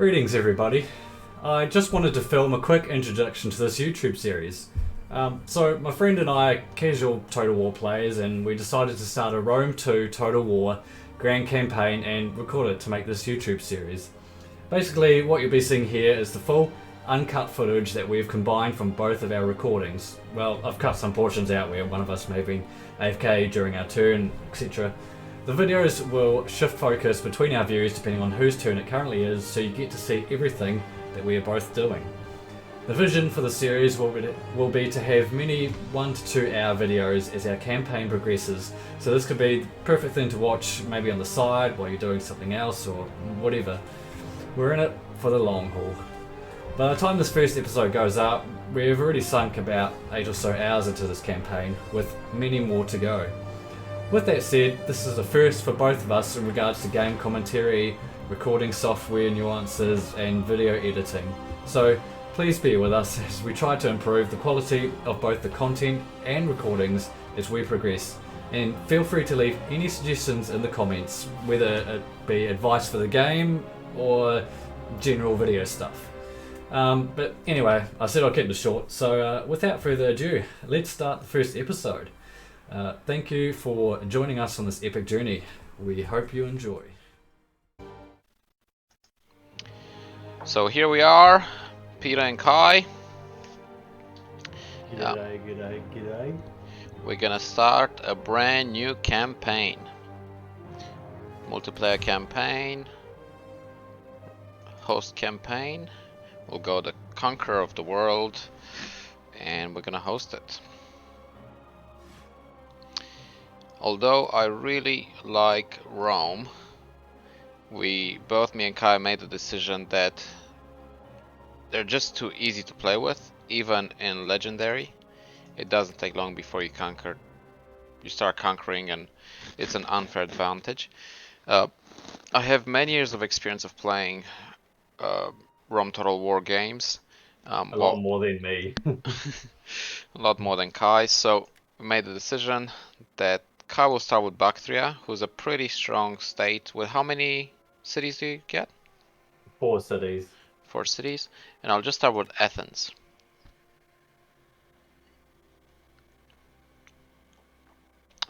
Greetings everybody. I just wanted to film a quick introduction to this YouTube series. So my friend and I are casual Total War players, and we decided to start a Rome 2 Total War grand campaign and record it to make this YouTube series. Basically what you'll be seeing here is the full uncut footage that we've combined from both of our recordings. Well, I've cut some portions out where one of us may have been AFK during our turn, etc. The videos will shift focus between our views depending on whose turn it currently is, so you get to see everything that we are both doing. The vision for the series will be to have many 1 to 2 hour videos as our campaign progresses, so this could be the perfect thing to watch maybe on the side while you're doing something else or whatever. We're in it for the long haul. By the time this first episode goes up, we've already sunk about 8 or so hours into this campaign, with many more to go. With that said, this is a first for both of us in regards to game commentary, recording software nuances and video editing. So please bear with us as we try to improve the quality of both the content and recordings as we progress. And feel free to leave any suggestions in the comments, whether it be advice for the game or general video stuff. But anyway, I said I'll keep this short, so without further ado, let's start the first episode. Thank you for joining us on this epic journey. We hope you enjoy. So here we are, Peter and Kai. G'day. We're gonna start a brand new campaign. Multiplayer campaign. Host campaign. We'll go the conqueror of the world and we're gonna host it. Although I really like Rome, both me and Kai made the decision that they're just too easy to play with, even in Legendary. It doesn't take long before you start conquering, and it's an unfair advantage. I have many years of experience of playing Rome Total War games. A lot more than me. A lot more than Kai, so we made the decision that Kai will start with Baktria, who's a pretty strong state. With how many cities do you get? 4 cities. 4 cities. And I'll just start with Athens.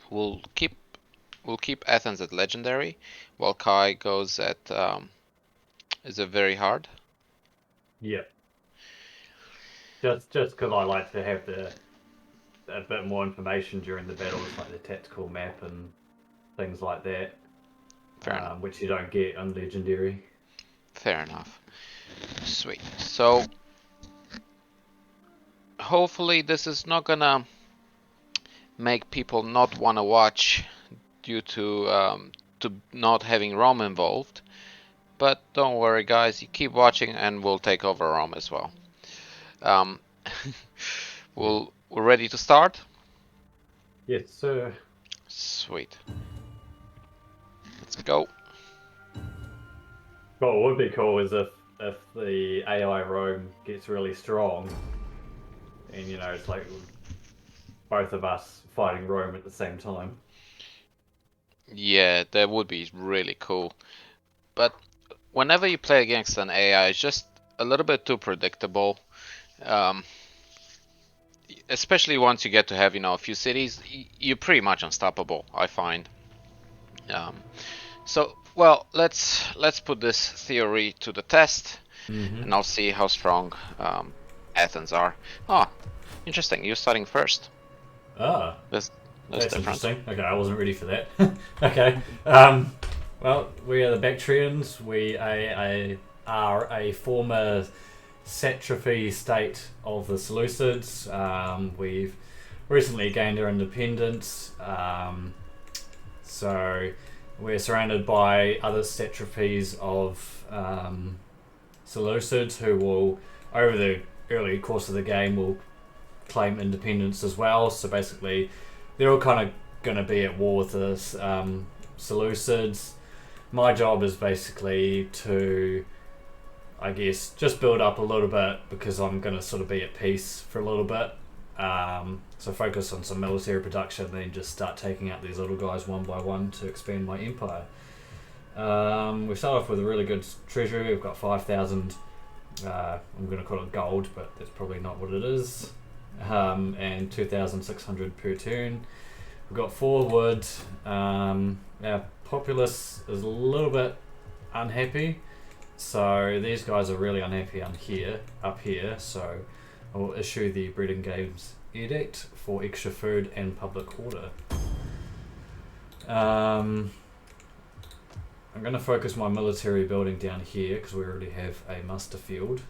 We'll keep Athens at legendary, while Kai goes at is it very hard? Yep. Just because I like to have a bit more information during the battles, like the tactical map and things like that. Fair enough. Which you don't get on Legendary. Fair enough. Sweet. So hopefully this is not gonna make people not want to watch due to not having Rome involved. But don't worry guys, you keep watching and we'll take over Rome as well. We're ready to start? Yes, sir. Sweet. Let's go. What would be cool is if the AI Rome gets really strong, and it's like both of us fighting Rome at the same time. Yeah, that would be really cool. But whenever you play against an AI, it's just a little bit too predictable. Especially once you get to have a few cities, you're pretty much unstoppable, I find. So well, let's put this theory to the test, and I'll see how strong Athens are. Oh, interesting. You're starting first. Ah, that's different. Interesting. Okay, I wasn't ready for that. Okay. Well, we are the Bactrians. We are a former satrapy state of the Seleucids. We've recently gained our independence, so we're surrounded by other satrapies of Seleucids who will, over the early course of the game, will claim independence as well. So basically they're all kind of going to be at war with the Seleucids. My job is basically to, I guess, just build up a little bit, because I'm going to sort of be at peace for a little bit. So focus on some military production, then just start taking out these little guys one by one to expand my empire. We start off with a really good treasury. We've got 5,000. I'm going to call it gold, but that's probably not what it is. And 2,600 per turn. We've got 4 wood. Our populace is a little bit unhappy, so these guys are really unhappy up here. So I will issue the Bread and Games edict for extra food and public order. I'm going to focus my military building down here because we already have a muster field.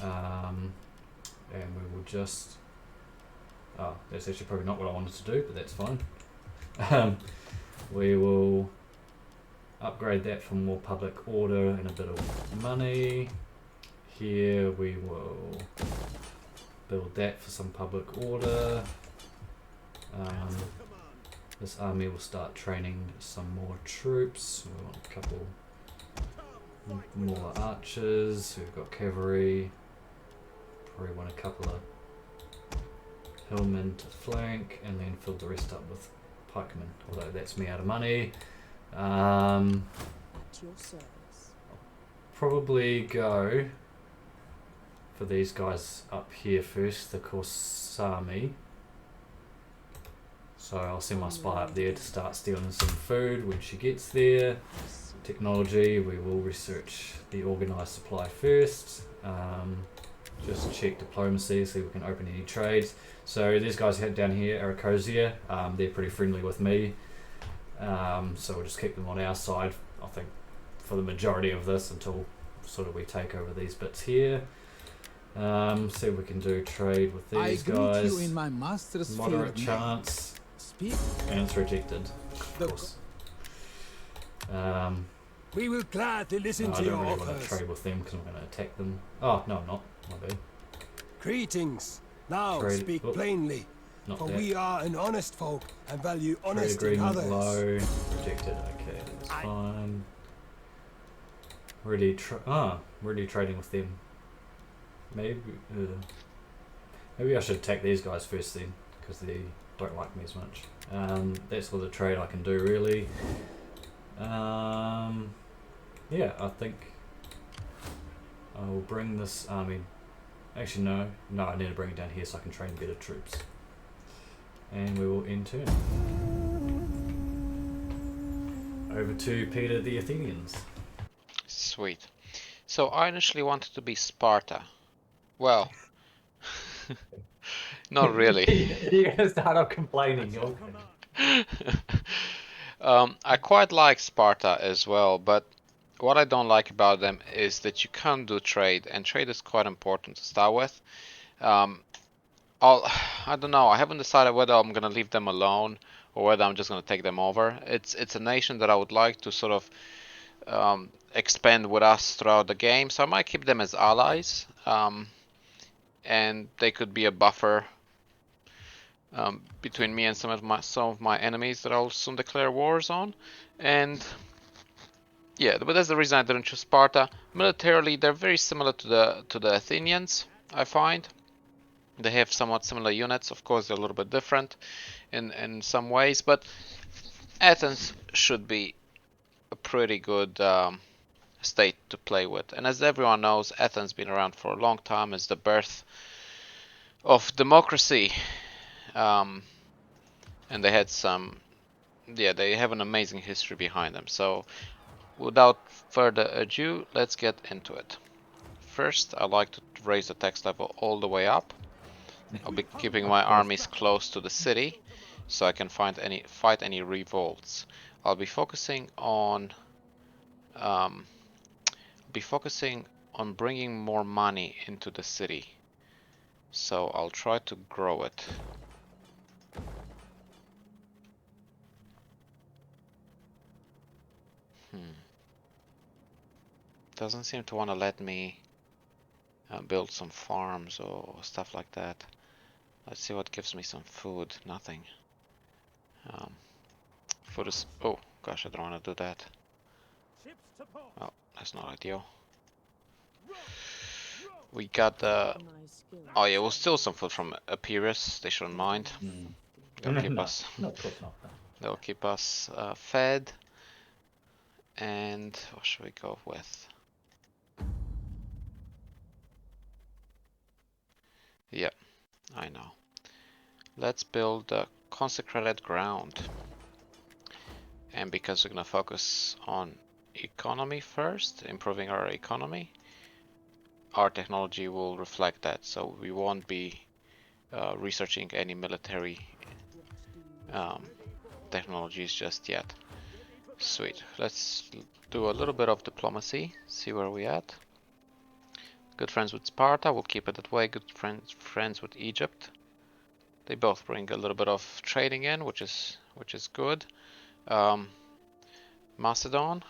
And we will just... Oh, that's actually probably not what I wanted to do, but that's fine. We will upgrade that for more public order and a bit of money. Here we will build that for some public order. This army will start training some more troops. We want a couple more archers. We've got cavalry. Probably want a couple of hillmen to flank, and then fill the rest up with pikemen. Although that's me out of money. Probably go for these guys up here first, the Corsami. So I'll send my spy up there to start stealing some food when she gets there. Technology, we will research the organised supply first. Just check diplomacy, see if we can open any trades. So these guys down here, Aracosia, they're pretty friendly with me. So we'll just keep them on our side, I think, for the majority of this until sort of we take over these bits here. See if we can do trade with these guys. You in my master's Moderate field. chance. Speak. And it's rejected, of course. We will gladly listen I to don't your really want to offers. trade with them because I'm going to attack them. Oh, no, I'm not. My bad. Greetings. Now Trade- speak oh, plainly, Not for that. we are an honest folk and value Trade honesty in agreement others. low. Rejected. Okay, that's fine. Already trading with them. Maybe I should attack these guys first then, because they don't like me as much. That's all the trade I can do really. Yeah, I think I will bring this army. Actually, no, I need to bring it down here so I can train better troops. And we will end turn. Over to Peter the Athenians. Sweet. So I initially wanted to be Sparta. Well, not really. You're gonna start off complaining. I quite like Sparta as well, but what I don't like about them is that you can't do trade, and trade is quite important to start with. I don't know. I haven't decided whether I'm gonna leave them alone or whether I'm just gonna take them over. It's a nation that I would like to sort of expand with us throughout the game, so I might keep them as allies, and they could be a buffer between me and some of my enemies that I'll soon declare wars on. And yeah, but that's the reason I didn't choose Sparta. Militarily, they're very similar to the Athenians, I find. They have somewhat similar units. Of course, they're a little bit different in some ways, but Athens should be a pretty good state to play with. And as everyone knows, Athens been around for a long time. It's the birth of democracy. And they had they have an amazing history behind them. So without further ado, let's get into it. First, I like to raise the tax level all the way up. I'll be keeping my armies close to the city, so I can fight any revolts. I'll be focusing on bringing more money into the city. So I'll try to grow it. Doesn't seem to want to let me build some farms or stuff like that. Let's see what gives me some food. Nothing. Food is... Oh, gosh, I don't want to do that. Oh, that's not ideal. We got the... Oh yeah, we'll steal some food from Epirus. They shouldn't mind. They'll keep us... No, of course not. They'll keep us fed. And what should we go with? Yeah, I know. Let's build a consecrated ground. And because we're gonna focus on economy first, improving our economy, our technology will reflect that. So we won't be researching any military technologies just yet. Sweet. Let's do a little bit of diplomacy, see where we at. Good friends with Sparta, we'll keep it that way. Good friends with Egypt. They both bring a little bit of trading in, which is good. Macedon,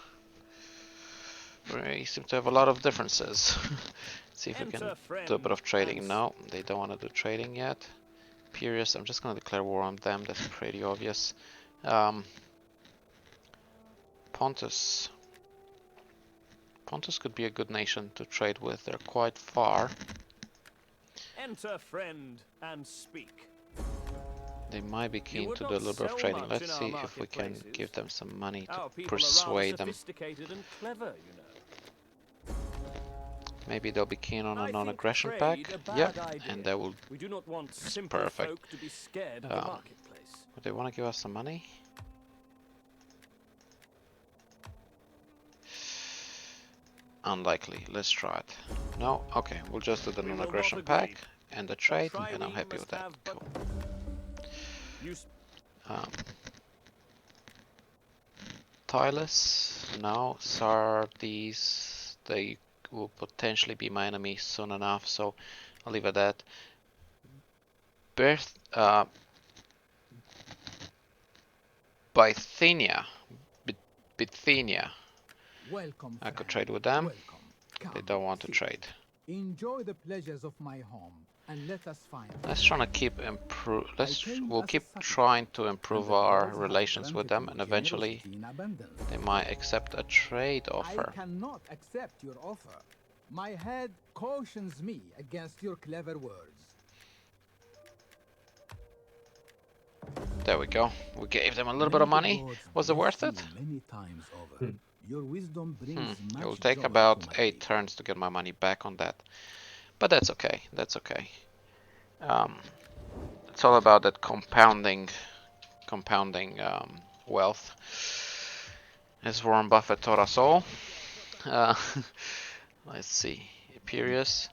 we seem to have a lot of differences. See if we can do a bit of trading. No, they don't want to do trading yet. Piraeus, I'm just going to declare war on them. That's pretty obvious. Pontus. Pontus could be a good nation to trade with. They're quite far. Enter, friend, and speak. They might be keen to do a little bit of trading. Let's see if we can give them some money to persuade them. Sophisticated and clever, you know. Maybe they'll be keen on a non-aggression pact. Yep, and they will. We do not want simple perfect. folk to be scared of the marketplace. Would they want to give us some money? Unlikely. Let's try it. No? Okay, we'll just do the non-aggression pact and the trade, and I'm happy with that. Cool. Tylus, no. Sardis, they will potentially be my enemy soon enough, so I'll leave it at that. Bithynia. Bithynia. Welcome, I could trade with them. Welcome. They don't want to trade. Enjoy the pleasures of my home, and let us find. Let's try to keep we'll keep trying to improve our relations with them, and eventually they might accept a trade offer. I cannot accept your offer. My head cautions me against your clever words. There we go. We gave them a little bit of money. Was it worth it? Many times over. Your wisdom brings It will take about 8 turns to get my money back on that. But that's okay. That's okay. It's all about that compounding wealth. As Warren Buffett taught us all. Let's see. Piraeus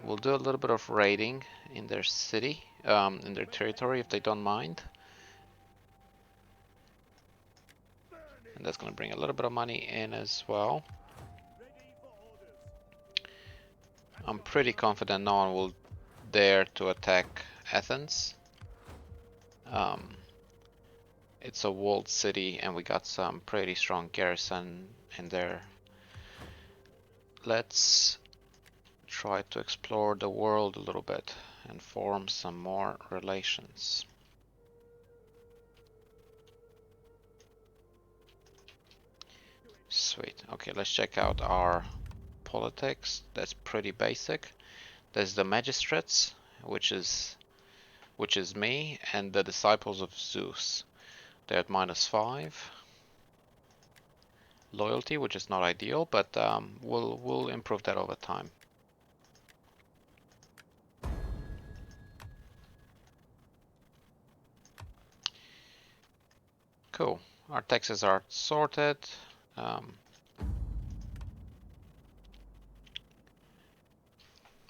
will do a little bit of raiding in their city, in their territory, if they don't mind. And that's going to bring a little bit of money in as well. I'm pretty confident no one will dare to attack Athens. It's a walled city and we got some pretty strong garrison in there. Let's try to explore the world a little bit and form some more relations. Sweet. Okay, let's check out our politics. That's pretty basic. There's the magistrates, which is me, and the disciples of Zeus. They're at -5. Loyalty, which is not ideal, but we'll improve that over time. Cool. Our taxes are sorted.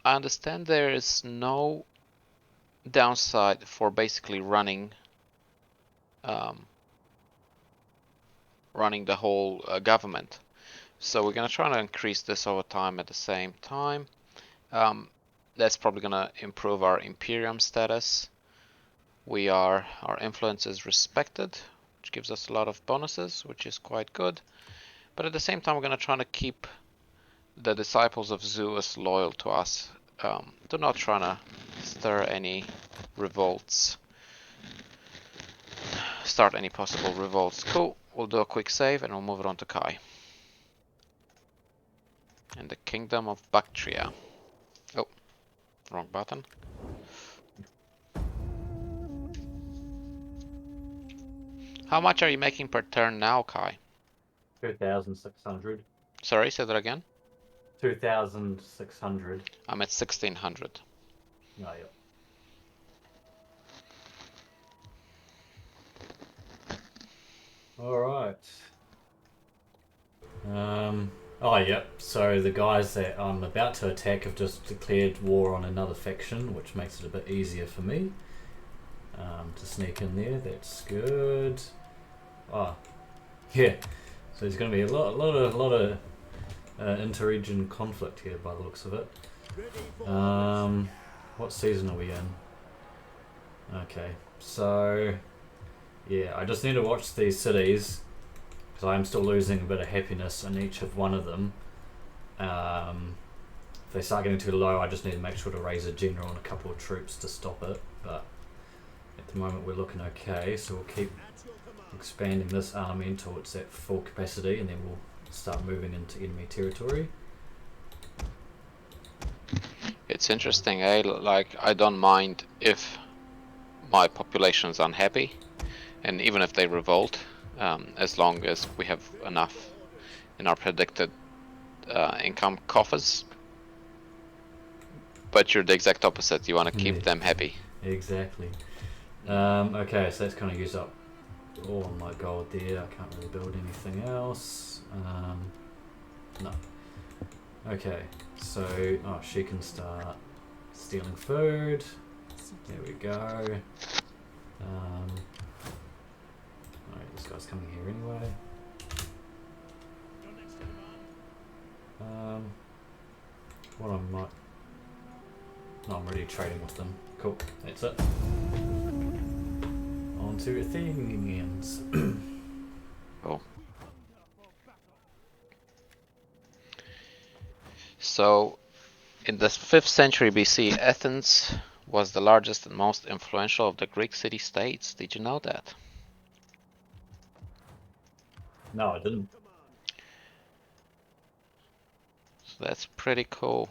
I understand there is no downside for basically running the whole government. So we're gonna try to increase this over time at the same time. That's probably gonna improve our imperium status. Our influence is respected, which gives us a lot of bonuses, which is quite good. But at the same time, we're gonna try to keep the disciples of Zeus loyal to us. Do not try to stir any revolts. Start any possible revolts. Cool. We'll do a quick save and we'll move it on to Kai. And the kingdom of Baktria. Oh, wrong button. How much are you making per turn now, Kai? 2,600. Sorry, say that again. 2,600. I'm at 1600. Oh, yeah. Alright. Oh, yep. So the guys that I'm about to attack have just declared war on another faction, which makes it a bit easier for me to sneak in there. That's good. Oh, yeah. So there's going to be a lot of inter-region conflict here by the looks of it. What season are we in? Okay, so yeah, I just need to watch these cities because I'm still losing a bit of happiness in each of one of them. If they start getting too low, I just need to make sure to raise a general and a couple of troops to stop it. But at the moment, we're looking okay, so we'll keep expanding this army until it's at full capacity, and then we'll start moving into enemy territory. It's interesting, eh? Like, I don't mind if my population's unhappy, and even if they revolt, as long as we have enough in our predicted income coffers. But you're the exact opposite. You want to keep them happy. Exactly. Okay, so that's kind of used up all my gold there. I can't really build anything else. No. Okay, so she can start stealing food. There we go. Alright, this guy's coming here anyway. What I might... No, I'm already trading with them. Cool, that's it. On to Athenians. Cool. So, in the 5th century BC, Athens was the largest and most influential of the Greek city-states. Did you know that? No, I didn't. So that's pretty cool.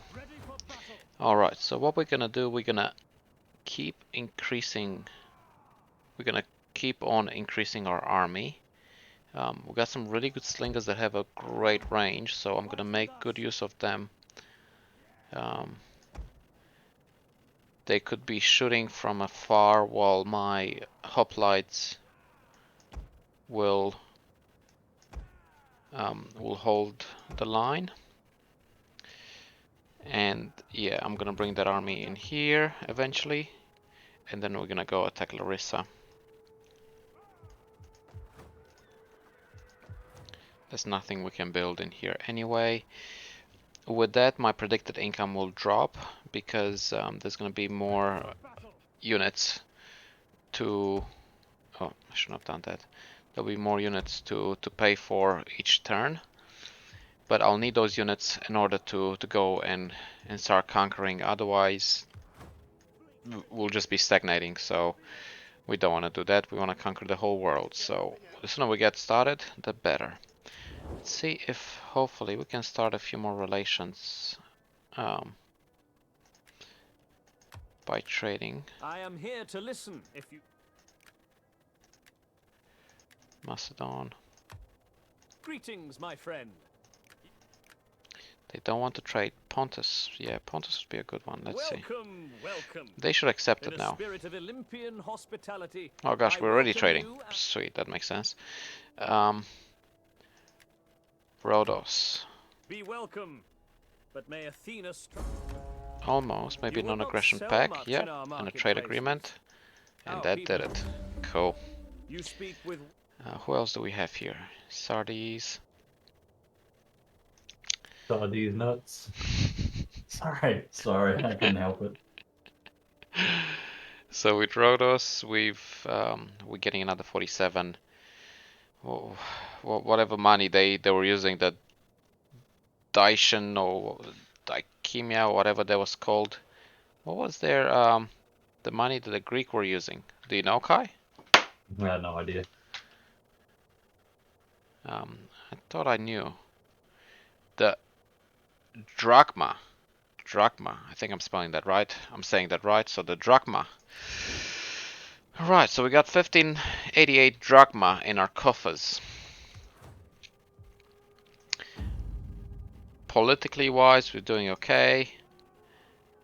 Alright, so what we're gonna do, we're gonna keep on increasing our army. We got some really good slingers that have a great range, so I'm gonna make good use of them. They could be shooting from afar while my hoplites will hold the line. And yeah, I'm gonna bring that army in here eventually, and then we're gonna go attack Larissa. There's nothing we can build in here anyway. With that, my predicted income will drop because there's gonna be more units to... Oh, I shouldn't have done that. There'll be more units to pay for each turn. But I'll need those units in order to go and start conquering. Otherwise, we'll just be stagnating. So we don't want to do that. We want to conquer the whole world. So the sooner we get started, the better. Let's see if hopefully we can start a few more relations by trading. I am here to listen if you... Macedon. Greetings, my friend. They don't want to trade Pontus. Yeah, Pontus would be a good one. Let's see. Welcome. They should accept In it a now. spirit of Olympian hospitality, Oh gosh, I we're already welcome trading. you. Sweet, that makes sense. Rhodos. Be welcome, but may Athena Almost. Maybe You will not non-aggression sell pact. much Yep. in our And a trade marketplaces. agreement. And Our that people. did it. Cool. You speak with Who else do we have here? Sardes. These nuts. Sorry, I couldn't help it. So with Rhodos, we're getting another 47. Whatever money they were using, the Dacian or Dikemia, whatever that was called. What was their the money that the Greek were using? Do you know, Kai? I had no idea. I thought I knew. The drachma. I think I'm spelling that right. I'm saying that right. So the drachma. Alright, so we got 1588 drachma in our coffers. politically wise, we're doing okay.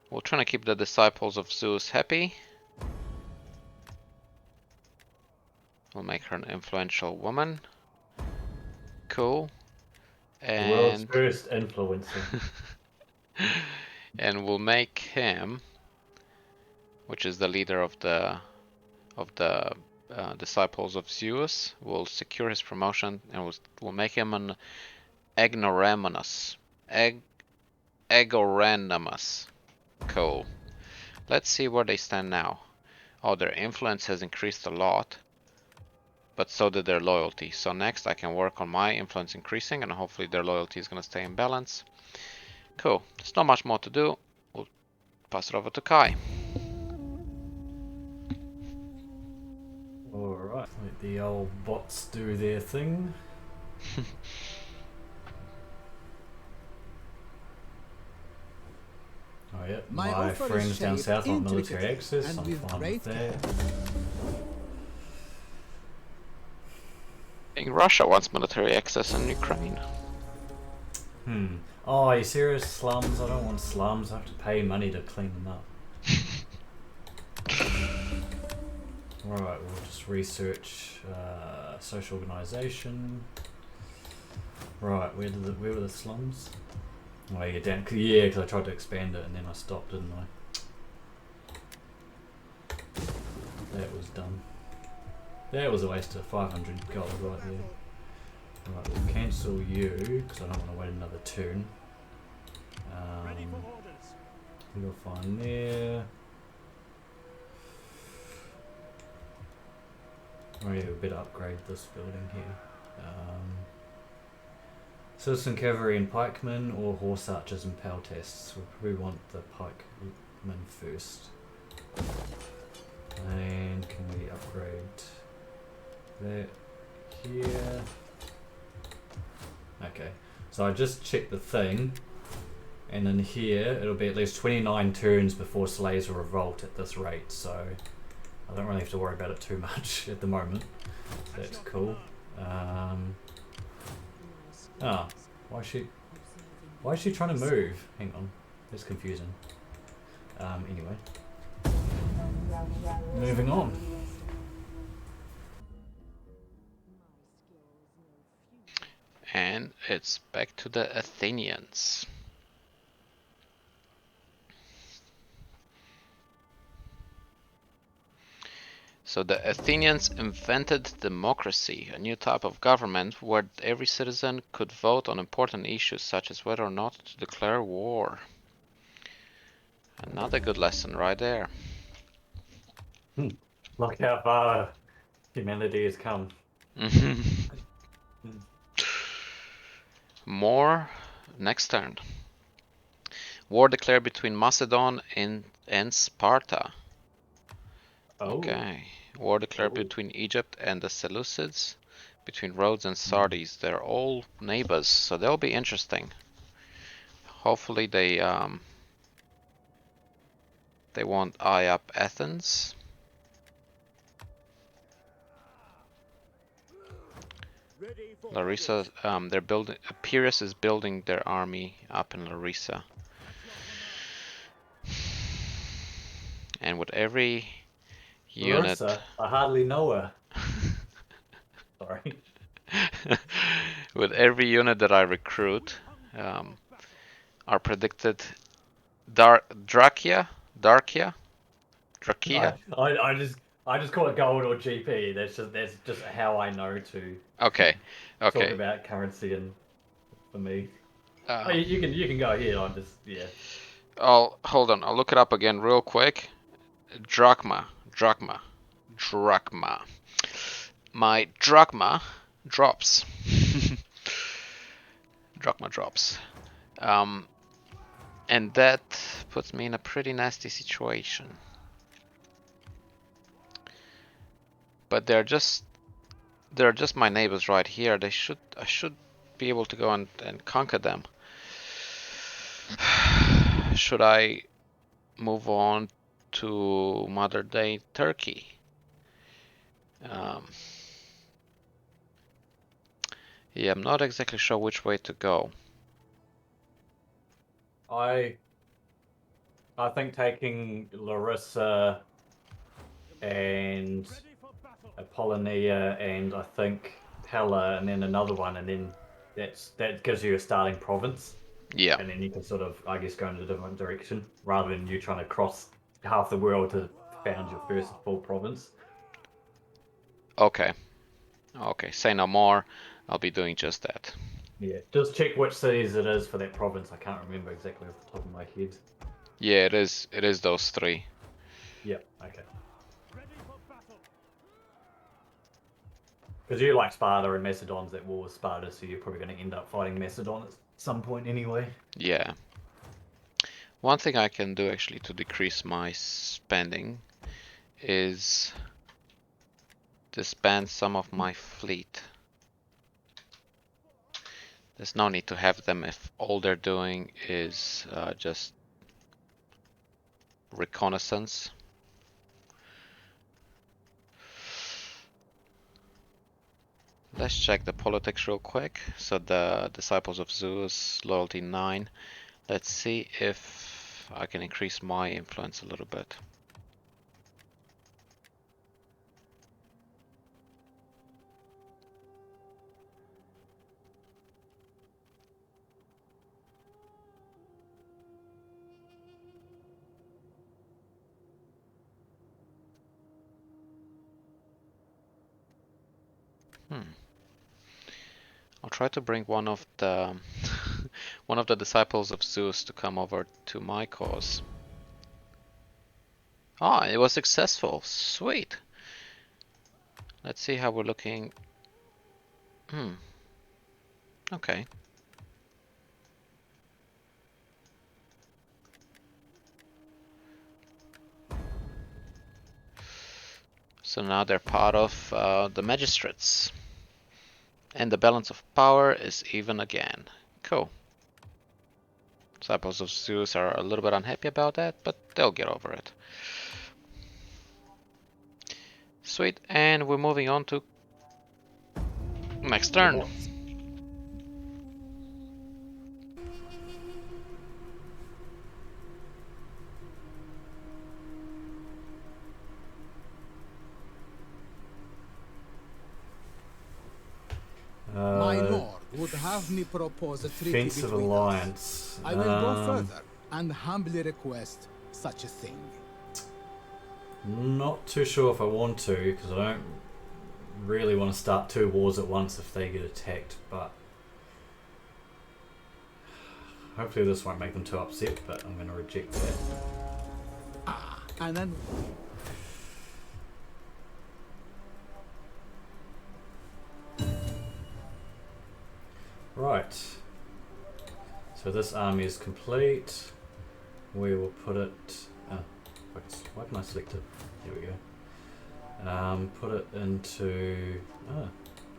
We're trying to keep the disciples of Zeus happy. We'll make her an influential woman. Cool. The world's And first influencer. and we'll make him, which is the leader of the disciples of Zeus, we'll secure his promotion and we'll make him an ignoramus. Agoranamus. Cool. Let's see where they stand now. Oh, their influence has increased a lot, but so did their loyalty. So next I can work on my influence increasing, and hopefully their loyalty is going to stay in balance. Cool. There's not much more to do. We'll pass it over to Kai. Alright, let the old bots do their thing. Oh yeah, My my offer is friends down shaped south want military intricately access, and I'm with fine with great that. Russia wants military access in Ukraine. Oh, are you serious? Slums? I don't want slums, I have to pay money to clean them up. Alright, we'll just research social organisation. Right, where were the slums? Oh yeah, down. Yeah, because I tried to expand it and then I stopped, didn't I? That was dumb. That was a waste of 500 gold right there. Right, we'll cancel you because I don't want to wait another turn. We'll find there. Oh yeah, we better upgrade this building here. Citizen cavalry and pikemen, or horse archers and peltasts. We'll probably want the pikemen first. And can we upgrade that here? Okay, so I just checked the thing, and in here it'll be at least 29 turns before slaves will revolt at this rate, so I don't really have to worry about it too much at the moment. That's cool. Ah, why is she trying to move? Hang on, that's confusing. Anyway, moving on. And it's back to the Athenians. So the Athenians invented democracy, a new type of government where every citizen could vote on important issues such as whether or not to declare war. Another good lesson right there. Look how far humanity has come. More next turn. War declared between Macedon and Sparta. Oh. Okay. War declared between Egypt and the Seleucids, between Rhodes and Sardis. They're all neighbors, so they'll be interesting. Hopefully they won't eye up Athens. Larissa, they're building. Pyrrhus is building their army up in Larissa, and with every unit, Larissa, I hardly know her. Sorry. with every unit that I recruit, are predicted Darkia. I just call it gold or GP. That's just how I know to Okay, talk okay. about currency and for me. Uh, You can go ahead. I'm just hold on. I'll look it up again real quick. Drachma. My drachma drops. Drachma drops. And that puts me in a pretty nasty situation. But they're just my neighbors right here. I should be able to go and conquer them. Should I move on to modern day Turkey? Yeah, I'm not exactly sure which way to go. I think taking Larissa and Apollonia and I think Pella and then another one and then that gives you a starting province. Yeah. And then you can sort of, I guess, go in a different direction rather than you trying to cross half the world to found your first full province. Okay. Okay. Say no more. I'll be doing just that. Yeah, just check which cities it is for that province. I can't remember exactly off the top of my head. Yeah, it is. It is those three. Yep, okay. Because you like Sparta and Macedon's at war with Sparta, so you're probably going to end up fighting Macedon at some point anyway. Yeah. One thing I can do actually to decrease my spending is disband some of my fleet. There's no need to have them if all they're doing is just reconnaissance. Let's check the politics real quick. So the Disciples of Zeus, loyalty 9. Let's see if I can increase my influence a little bit. I'll try to bring one of the one of the Disciples of Zeus to come over to my cause. Ah, it was successful. Sweet. Let's see how we're looking. Okay. So now they're part of the magistrates. And the balance of power is even again. Cool. Disciples of Zeus are a little bit unhappy about that, but they'll get over it. Sweet, and we're moving on to next turn. My lord would have me propose a treaty Defensive between alliance. us. I will go further and humbly request such a thing. Not too sure if I want to, because I don't really want to start two wars at once if they get attacked, but hopefully this won't make them too upset, but I'm going to reject that. And then Right. So this army is complete. We will put it... why can I select it? There we go. Put it into...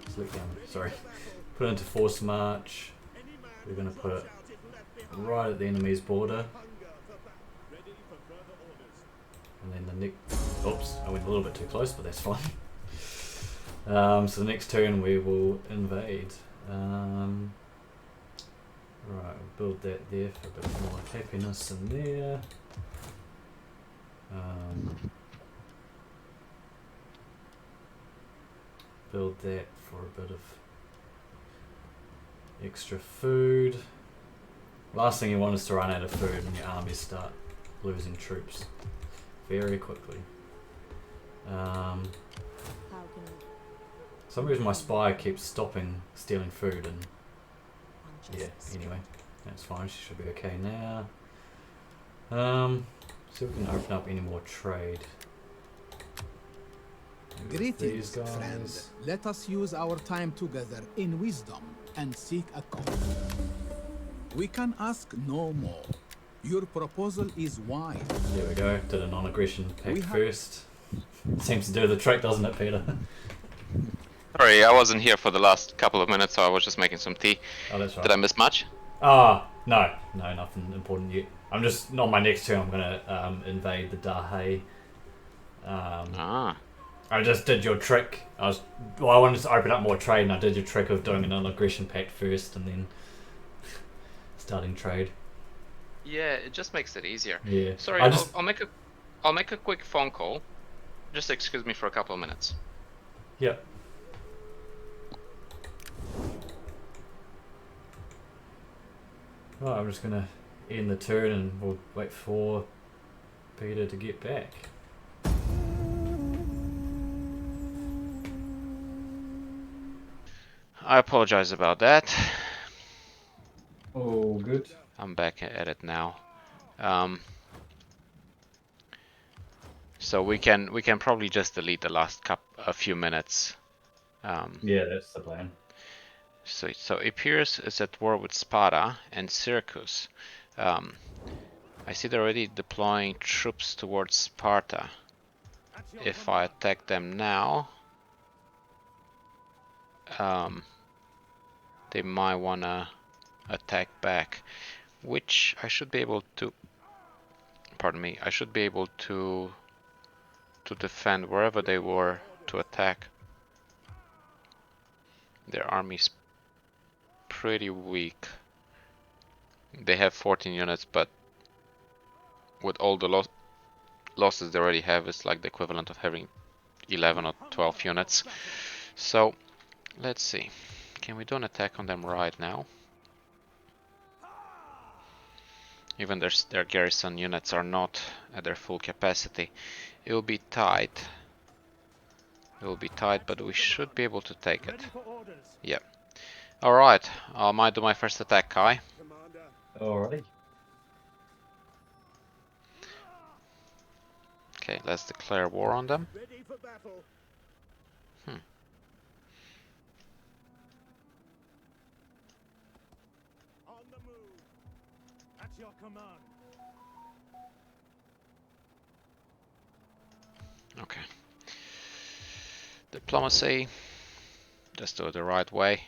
select down, sorry. Put it into force march. We're going to put it right at the enemy's border. And then the next... Oops, I went a little bit too close, but that's fine. So the next turn we will invade. Right, we'll build that there for a bit more happiness in there. Build that for a bit of extra food. Last thing you want is to run out of food and your armies start losing troops very quickly. For some reason my spy keeps stopping stealing food and yeah, anyway, that's fine, she should be okay now. See if we can open up any more trade. greetings, friend. Let us use our time together in wisdom and seek a common. We can ask no more. Your proposal is wise. There we go, did a non-aggression pact first. Seems to do the trick, doesn't it, Peter? Sorry, I wasn't here for the last couple of minutes, so I was just making some tea. Oh, that's right. Did I miss much? No, nothing important yet. I'm just, on my next turn, I'm gonna invade the Dahe. I just did your trick. I wanted to open up more trade, and I did your trick of doing a non-aggression pact first, and then starting trade. Yeah, it just makes it easier. Yeah. Sorry, I just I'll make a quick phone call. Just excuse me for a couple of minutes. yeah. Right, I'm just gonna end the turn and we'll wait for Peter to get back. I apologize about that. Oh, good. I'm back at it now. So we can probably just delete the last a few minutes. Yeah, that's the plan. So Epirus is at war with Sparta and Syracuse. I see they're already deploying troops towards Sparta. If I attack them now, they might wanna attack back, which I should be able to. Pardon me. I should be able to defend wherever they were to attack. Their army's pretty weak. They have 14 units, but with all the losses they already have, it's like the equivalent of having 11 or 12 units. So let's see. Can we do an attack on them right now? Even their garrison units are not at their full capacity. It will be tight. It will be tight, but we should be able to take it. Yeah. Alright, I might do my first attack, Kai. Alrighty. Okay, let's declare war on them. Okay. Diplomacy. Just do it the right way.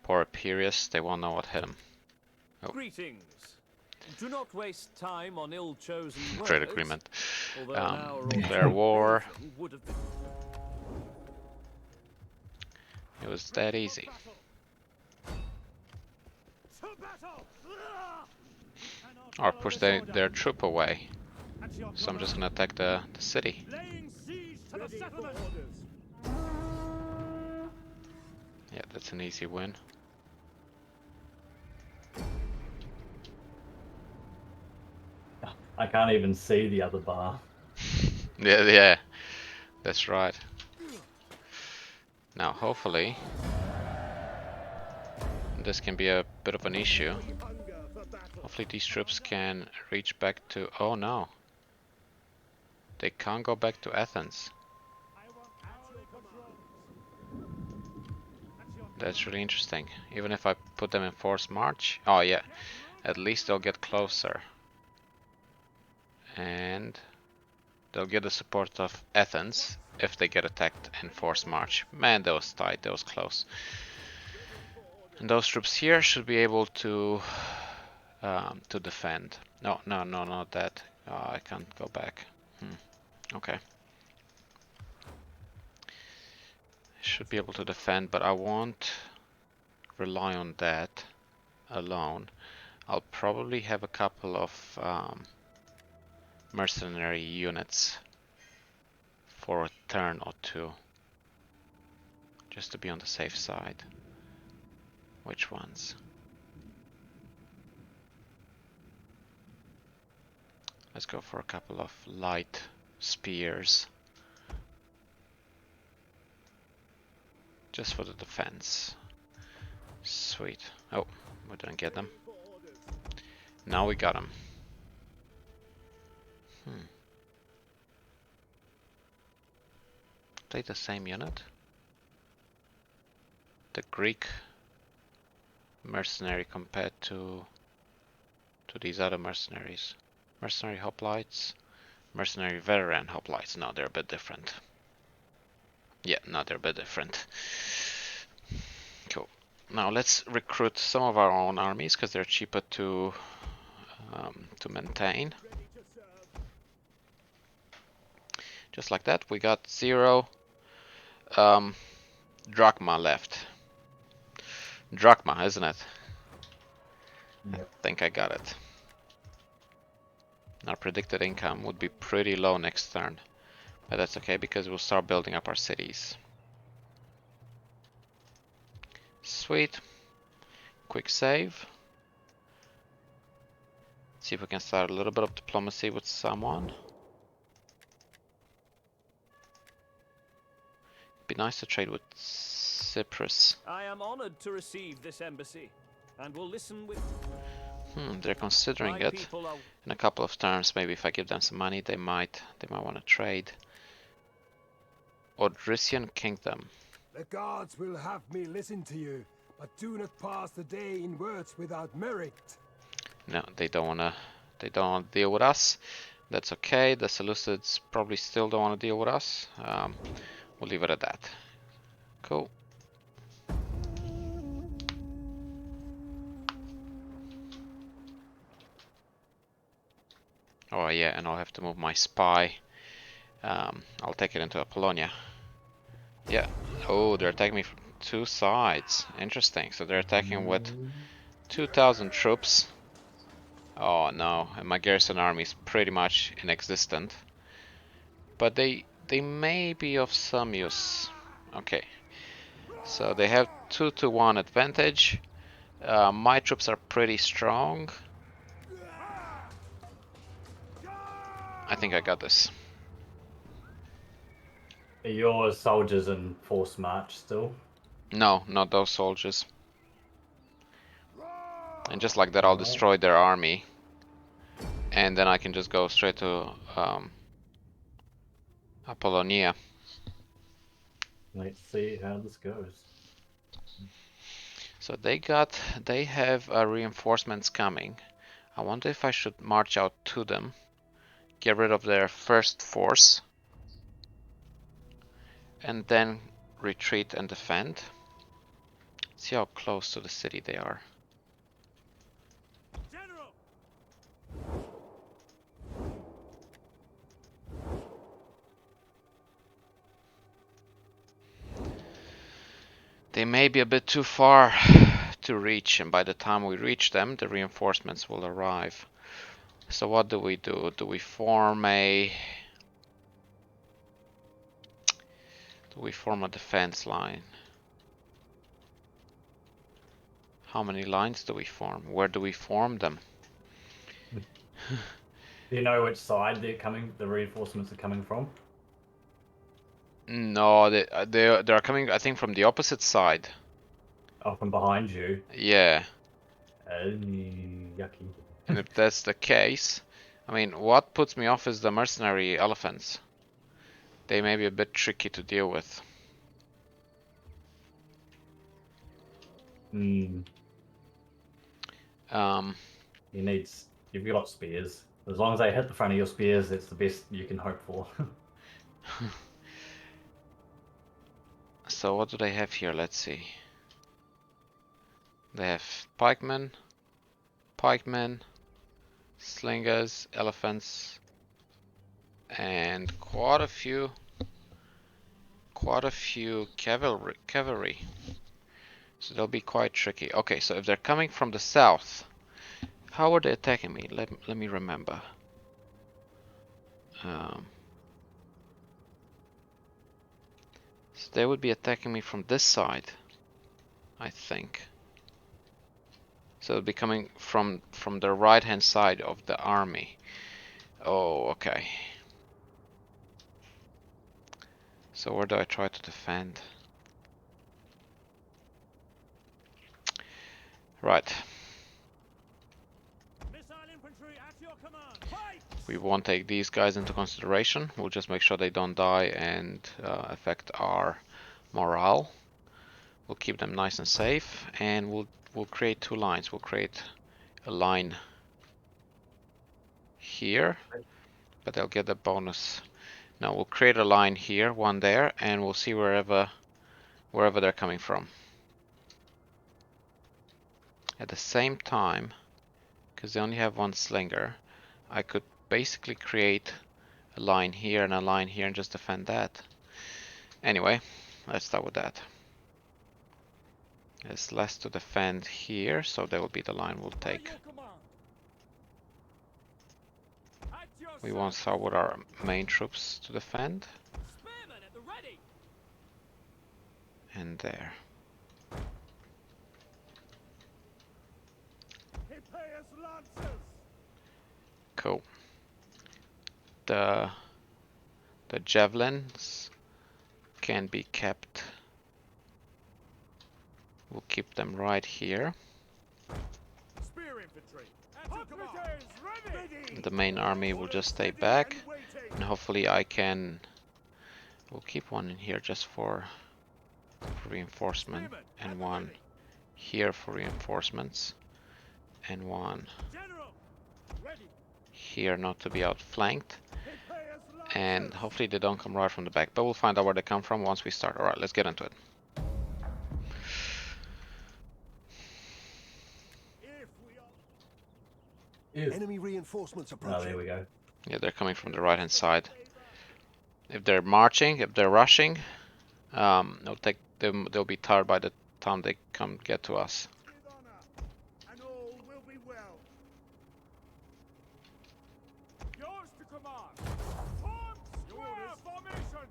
Poor Epirus, they won't know what hit them. Oh. Greetings. Do not waste time on ill-chosen words. Trade agreement. Although an hour or Declare war. would have been... It was that easy. Or push their troop away. So I'm just gonna attack the city. Yeah, that's an easy win. I can't even see the other bar. Yeah, that's right. Now, hopefully, this can be a bit of an issue. Hopefully these troops can reach back to... Oh no. They can't go back to Athens. That's really interesting. Even if I put them in forced march... Oh yeah, at least they'll get closer. And they'll get the support of Athens if they get attacked in forced march. Man, that was tight, that was close. And those troops here should be able to defend. No, not that. Oh, I can't go back. Okay. Should be able to defend, but I won't rely on that alone. I'll probably have a couple of mercenary units for a turn or two, just to be on the safe side. Which ones? Let's go for a couple of light spears, just for the defense. Sweet. Oh, we didn't get them. Now we got them. Play the same unit. The Greek mercenary compared to these other mercenaries. Mercenary hoplites, mercenary veteran hoplites. No, they're a bit different. Yeah, no, they're a bit different. Cool. Now let's recruit some of our own armies because they're cheaper to maintain. Just like that, we got 0 drachma left. Drachma, isn't it? Yep. I think I got it. our predicted income would be pretty low next turn. But that's okay because we'll start building up our cities. Sweet. Quick save. See if we can start a little bit of diplomacy with someone. Be nice to trade with Cyprus. I am honored to receive this embassy, and will listen with. They're considering My it. people are. In a couple of turns, maybe if I give them some money, they might want to trade. Odrysian Kingdom. The gods will have me listen to you, but do not pass the day in words without merit. No, they don't wanna deal with us. That's okay. The Seleucids probably still don't want to deal with us. We'll leave it at that. Cool. Oh yeah, and I'll have to move my spy. I'll take it into Apollonia. Yeah. Oh, they're attacking me from two sides. Interesting. So they're attacking with 2,000 troops. Oh no, and my garrison army is pretty much inexistent. But they may be of some use. Okay. So they have 2-to-1 advantage. My troops are pretty strong. I think I got this. Are your soldiers in forced march still? No, not those soldiers. And just like that, I'll destroy their army. And then I can just go straight to Apollonia. Let's see how this goes. So they have reinforcements coming. I wonder if I should march out to them, get rid of their first force, and then retreat and defend. See how close to the city they are. General! They may be a bit too far to reach, and by the time we reach them, the reinforcements will arrive. So what do we do? Do we form a defense line? How many lines do we form? Where do we form them? Do you know which side the reinforcements are coming from? No, they're coming, I think, from the opposite side. Oh, from behind you. Yeah. Yucky. And if that's the case, I mean, what puts me off is the mercenary elephants. They may be a bit tricky to deal with. You've got spears. As long as they hit the front of your spears, that's the best you can hope for. So what do they have here? Let's see. They have pikemen, slingers, elephants, and quite a few cavalry. So they'll be quite tricky. Okay, so if they're coming from the south, how are they attacking me? Let me remember. So they would be attacking me from this side, I think. So it'll be coming from the right hand side of the army. Oh, okay. So where do I try to defend? Right. Missile infantry at your command. Fight! We won't take these guys into consideration. We'll just make sure they don't die and affect our morale. We'll keep them nice and safe, and we'll create two lines. We'll create a line here, but they'll get the bonus. Now we'll create a line here, one there, and we'll see wherever they're coming from. At the same time, because they only have one slinger, I could basically create a line here and a line here and just defend that. Anyway, let's start with that. There's less to defend here, so that will be the line we'll take. At We won't start with our main troops to defend. Spearmen at the ready. And there. Cool. The javelins can be kept. We'll keep them right here. Spear infantry. The main army will just stay back, and hopefully I can. We'll keep one in here just for reinforcement, and one here for reinforcements, and one here not to be outflanked. And hopefully they don't come right from the back, but we'll find out where they come from once we start. Alright, let's get into it. Enemy reinforcements approaching. Oh, there we go. Yeah, they're coming from the right hand side. If they're marching, if they're rushing, it'll take them. They'll be tired by the time they come get to us. And all will be well. Yours to command. Form square formation.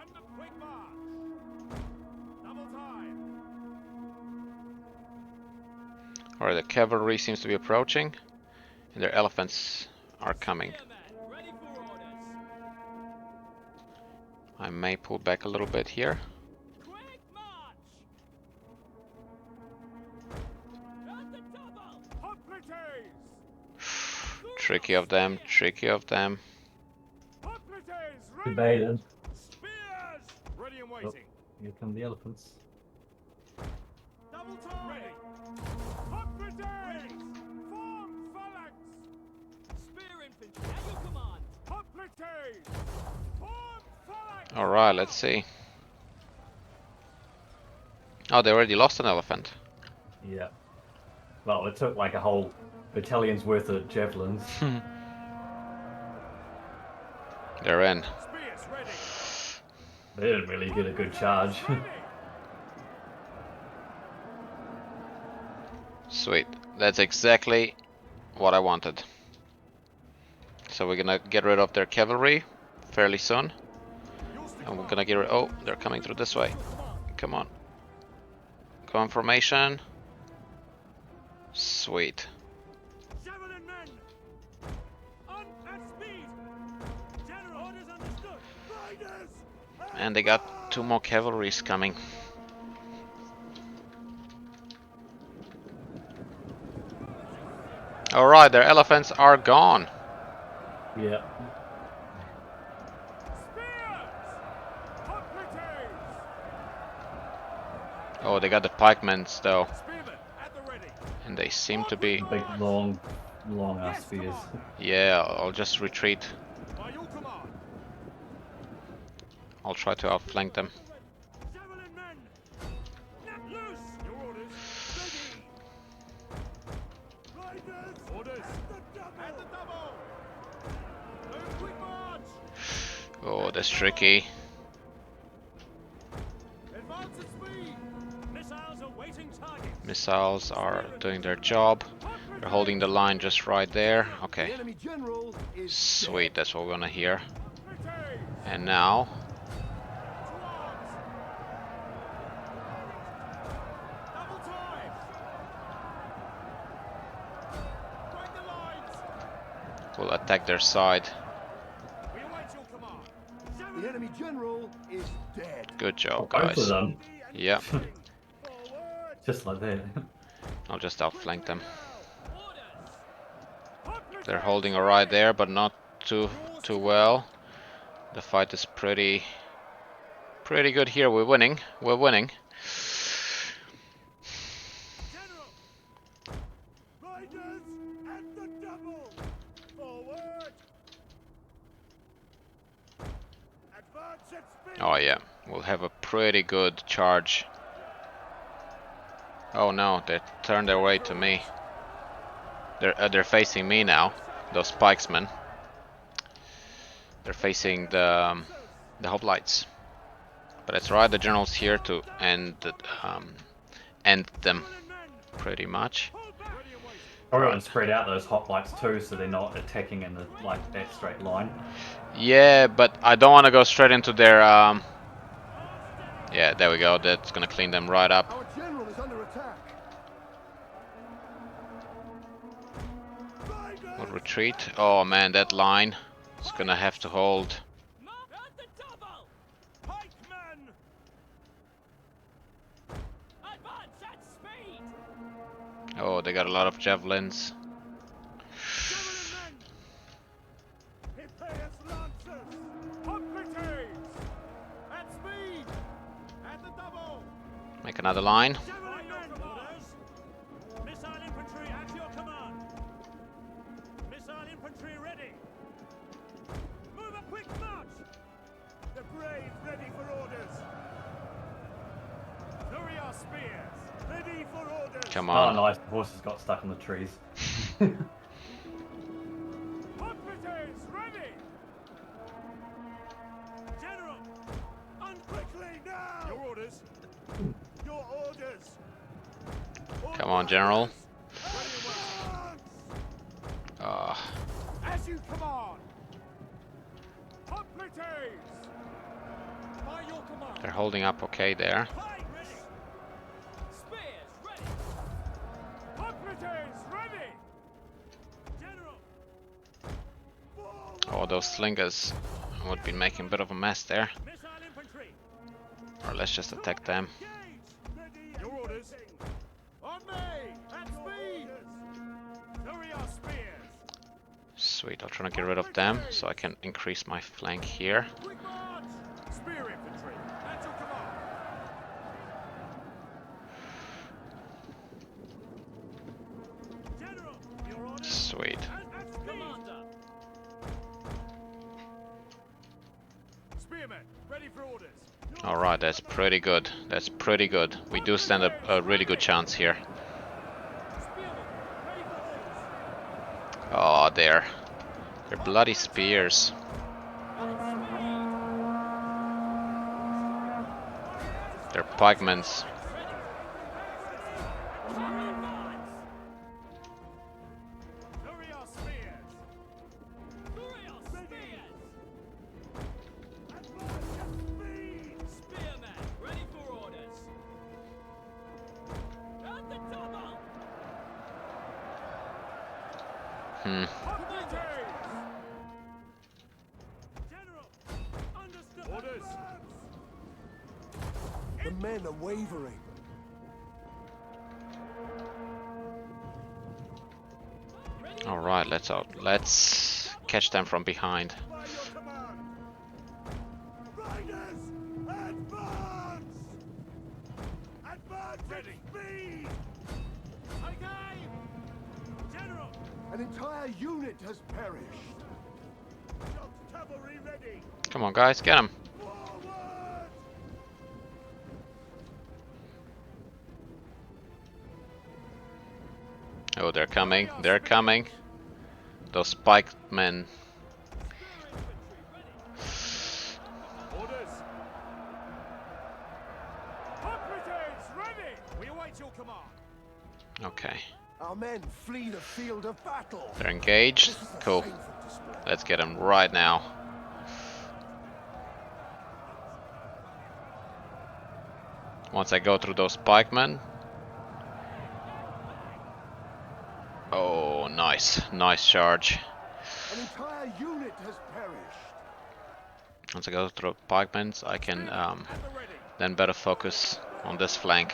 And the quick march. Double time. Alright, the cavalry seems to be approaching, and their elephants are coming. Spearmen, ready for orders. I may pull back a little bit here. Quick march. At the double. Hoplites! Tricky of them, tricky of them. Hoplites! Debated. Spears! Ready and Oh, waiting. here come the elephants. Double time! Ready! Hoplites! Form phalanx! Spear infantry at your command. Hoplites! Form phalanx! Alright, let's see. Oh, they already lost an elephant. Yeah. Well, it took like a whole battalion's worth of javelins. They're in. Spears ready! They didn't really get a good charge. Sweet. That's exactly what I wanted. So we're gonna get rid of their cavalry fairly soon. And we're gonna get rid. Oh, they're coming through this way. Come on. Go in formation. Sweet. Javelin men! On at speed! General orders understood! Riders! And they got 2 more cavalries coming. Alright, their elephants are gone. Yeah. Spears! Hoplites! Oh, they got the pikemen though. Spearmen at the ready! And they seem to be. Big, long ass spears. Yeah, I'll just retreat. By your command! I'll try to outflank them. Javelin men! Nap loose! Your orders! Steady! Riders! Orders! At the double! Move quick march! Oh, that's tricky. Advance at speed! Missiles awaiting target! Missiles are doing their job. They're holding the line just right there. The Okay. enemy general is Sweet, that's what we're gonna hear. Hoplites! And now. To arms! Double time! Break the lines! We'll attack their side. We await your command! The enemy general is dead! Good job, Both of guys. them. Yeah, Forward! Just like that. I'll just outflank them. Hoplites! They're holding alright there, but not too well. The fight is pretty good here. We're winning. We're winning. General! Riders at the double! Forward! Advance at speed! Oh yeah, we'll have a pretty good charge. Oh no, they turned their way to me. They're facing me now. Those pikesmen. They're facing the hoplites. But it's right. The general's here to end them, pretty much. Probably want to spread out those hoplites too, so they're not attacking in the that straight line. Yeah, but I don't want to go straight into their. Yeah, there we go. That's gonna clean them right up. Our general is under attack. We'll retreat. Oh man, that line is gonna have to hold. At the double! Pikemen! Advance at speed! Oh, they got a lot of javelins. Hippias lancers! Hoplites! At speed! At the double! Make another line. By your orders! Missile infantry at your command! Missile infantry ready! Move a quick march! The brave ready for orders! Lower your spears! Ready for orders! Come Oh, on. nice. The horses got stuck in the trees. Hoplites ready! General! Unquickly now! Your orders! Your orders! Come on, General. Advance! As you command! Hoplites! By your command! They're holding up okay there. Pike ready! Spears ready! Hoplites ready! General! Forward! Oh, those slingers would be making a bit of a mess there. Missile infantry! Or let's just attack them. Engage! Ready! Your orders! On me! At speed! Lower your spears! Sweet, I'll try to get rid of them so I can increase my flank here. Quick march! Spear infantry! At your command! General! Your orders! Sweet. At speed! Commander! Spearmen, ready for orders! Alright, that's pretty good. That's pretty good. We do stand a really good chance here. Spearmen, ready for orders! Oh, they're bloody spears. They're pikemen's. Lower your spears! Lower your spears! Advance at speed! Spearmen, ready for orders! At the double! Hoplites! General! Understood! Orders! The men are wavering. Alright, let's catch them from behind. By your command! Riders! Advance! Advance ready! Speed! Okay! General! An entire unit has perished. Shock cavalry ready! Come on, guys, get them. Forward! Oh, they're coming. They're coming. Those spiked men. Orders! Hoplites ready! We await your command. Okay. Our men flee the field of battle. They're engaged. Cool. Let's get them right now. Once I go through those pikemen. Oh, nice. Nice charge. An entire unit has perished. Once I go through pikemen, I can At the ready. then better focus on this flank.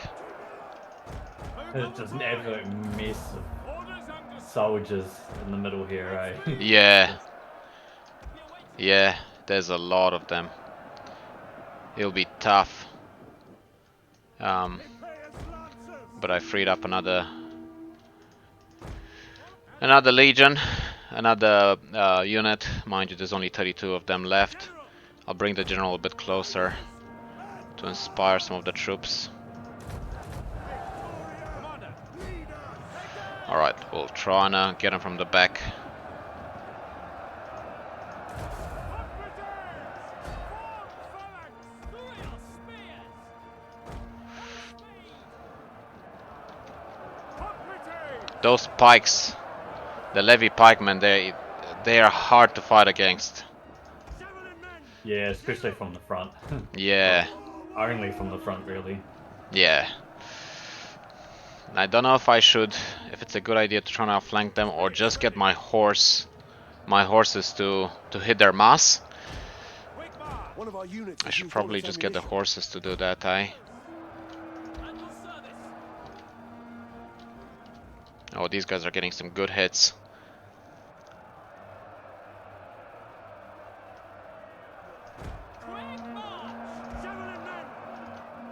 It's just an absolute mess of Orders under soldiers in the middle here, eh? Yeah. Yeah, there's a lot of them. It'll be tough. Hippias lancers. But I freed up another legion, another unit. Mind you, there's only 32 of them left. I'll bring the general a bit closer to inspire some of the troops. Commander, lead us. Alright, we'll try and get him from the back. Those pikes, the levy pikemen, they are hard to fight against. Yeah, especially from the front. Yeah, Only from the front, really. yeah. I don't know if it's a good idea to try and outflank them or just get my horses to hit their mass. One of our units I has should used all probably its just get the ammunition. horses to do that, eh? Oh, these guys are getting some good hits.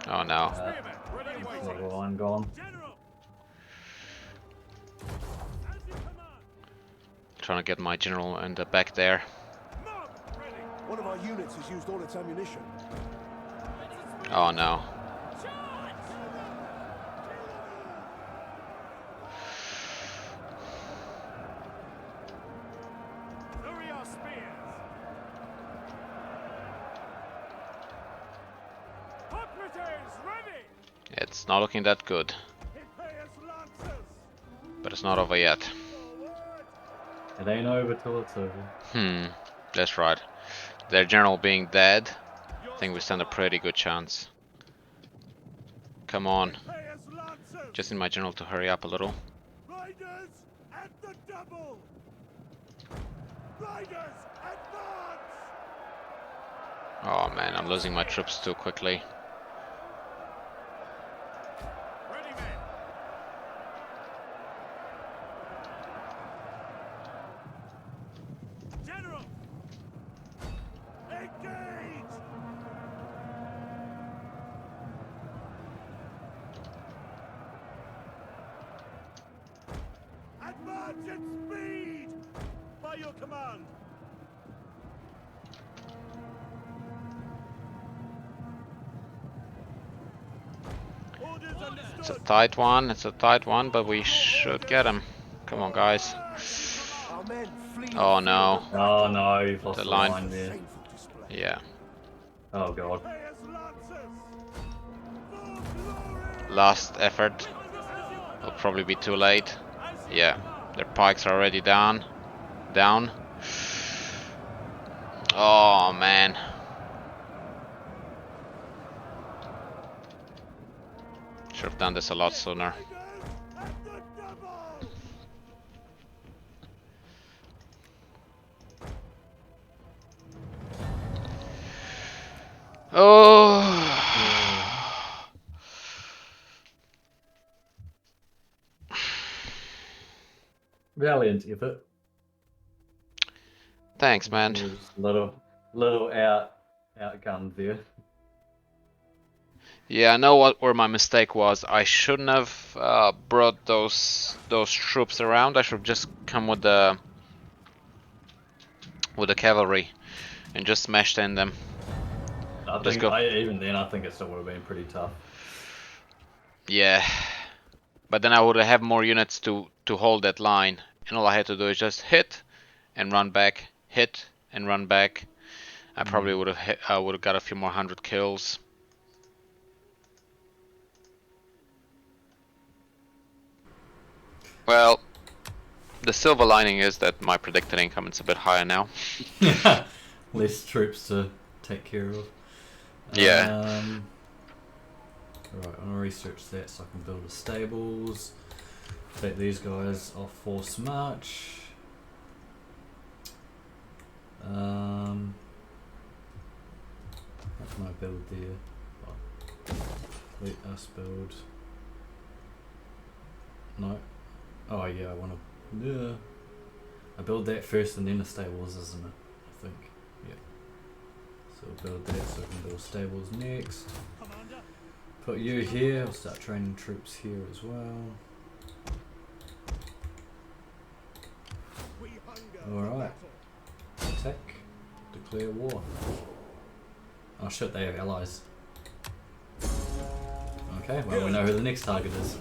Oh no. Line gone. Trying to get my general in the back there. One of our units has used all its ammunition. Oh no. It's not looking that good. But it's not over yet. It ain't over till it's over. That's right. Their general being dead, I think we stand a pretty good chance. Come on. Just need my general to hurry up a little. Riders at the double. Riders advance. Oh man, I'm losing my troops too quickly. Ready, men. General. Engage. Advance at speed. By your command. Orders It's understood. a tight one, but we should get him. Come on, guys. Our men flee the Oh field no. of Oh no, you've lost The the line. line there. shameful display. Yeah. Oh god. Players Lancers. For glory. Last effort. Will probably be too late. Yeah. Their pikes are already down. Down. Oh man. Should have done this a lot sooner. Riders at the double. Oh. Valiant effort. Thanks, man. It was little outgunned there. Yeah, I know where my mistake was. I shouldn't have brought those troops around. I should have just come with the cavalry and just smashed in them. I Just think go. even then I think it still would have been pretty tough. Yeah, but then I would have more units to hold that line, and all I had to do is just hit and run back, hit and run back. I probably would have got a few more 100 kills. Well, the silver lining is that my predicted income is a bit higher now. Less troops to take care of. Yeah. Right, I'm gonna research that so I can build the stables. Take these guys off force march. How can I build there? Oh, let us build. No. Oh yeah, I want to. Yeah. I build that first and then the stables, isn't it? I think. Yeah. So we'll build that so we can build stables next. Commander. Put you here. I'll start training troops here as well. We hunger for Alright. battle. Attack. Declare war. Oh shit, they have allies. Okay, well we know who the next target is.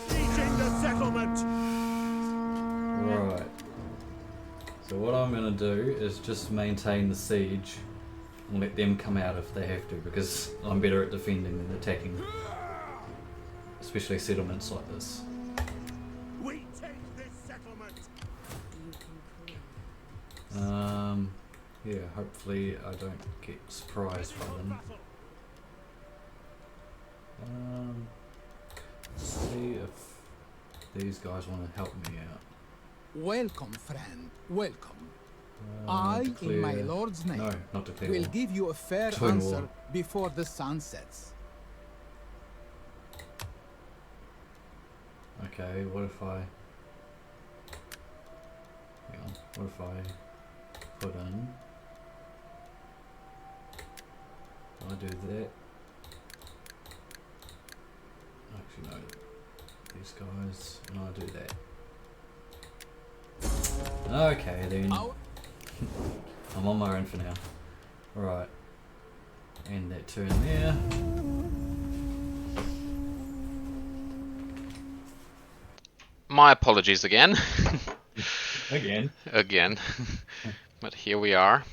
Besieging the settlement. Right. So what I'm gonna do is just maintain the siege and let them come out if they have to, because I'm better at defending than attacking. Especially settlements like this. We take yeah, hopefully I don't get surprised by them. Let's see if these guys want to help me out. Welcome, friend. Welcome. I, in my Declare... lord's name, No, not declare will war. give you a fair Join answer war. before the sun sets. Okay, what if I... Hang on, what if I put in... I do that. Actually no, these guys, and I do that. Okay then. I'm on my own for now. Right. End that turn there. My apologies again. Again. Again. But here we are.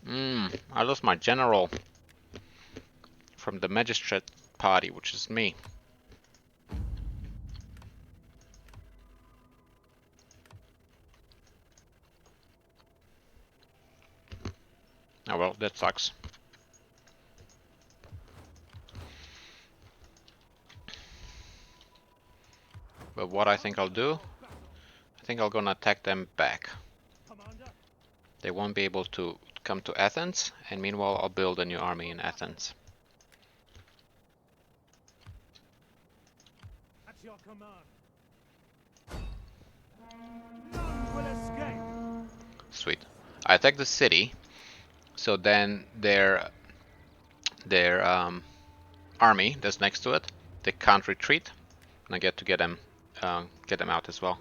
I lost my general from the magistrate party, which is me. Oh well, that sucks. But what I think I'll do, I think I'll gonna attack them back. They won't be able to come to Athens, and meanwhile I'll build a new army in Athens. At your command. None will escape. Sweet. I attack the city, so then their army that's next to it, they can't retreat, and I get to get them out as well.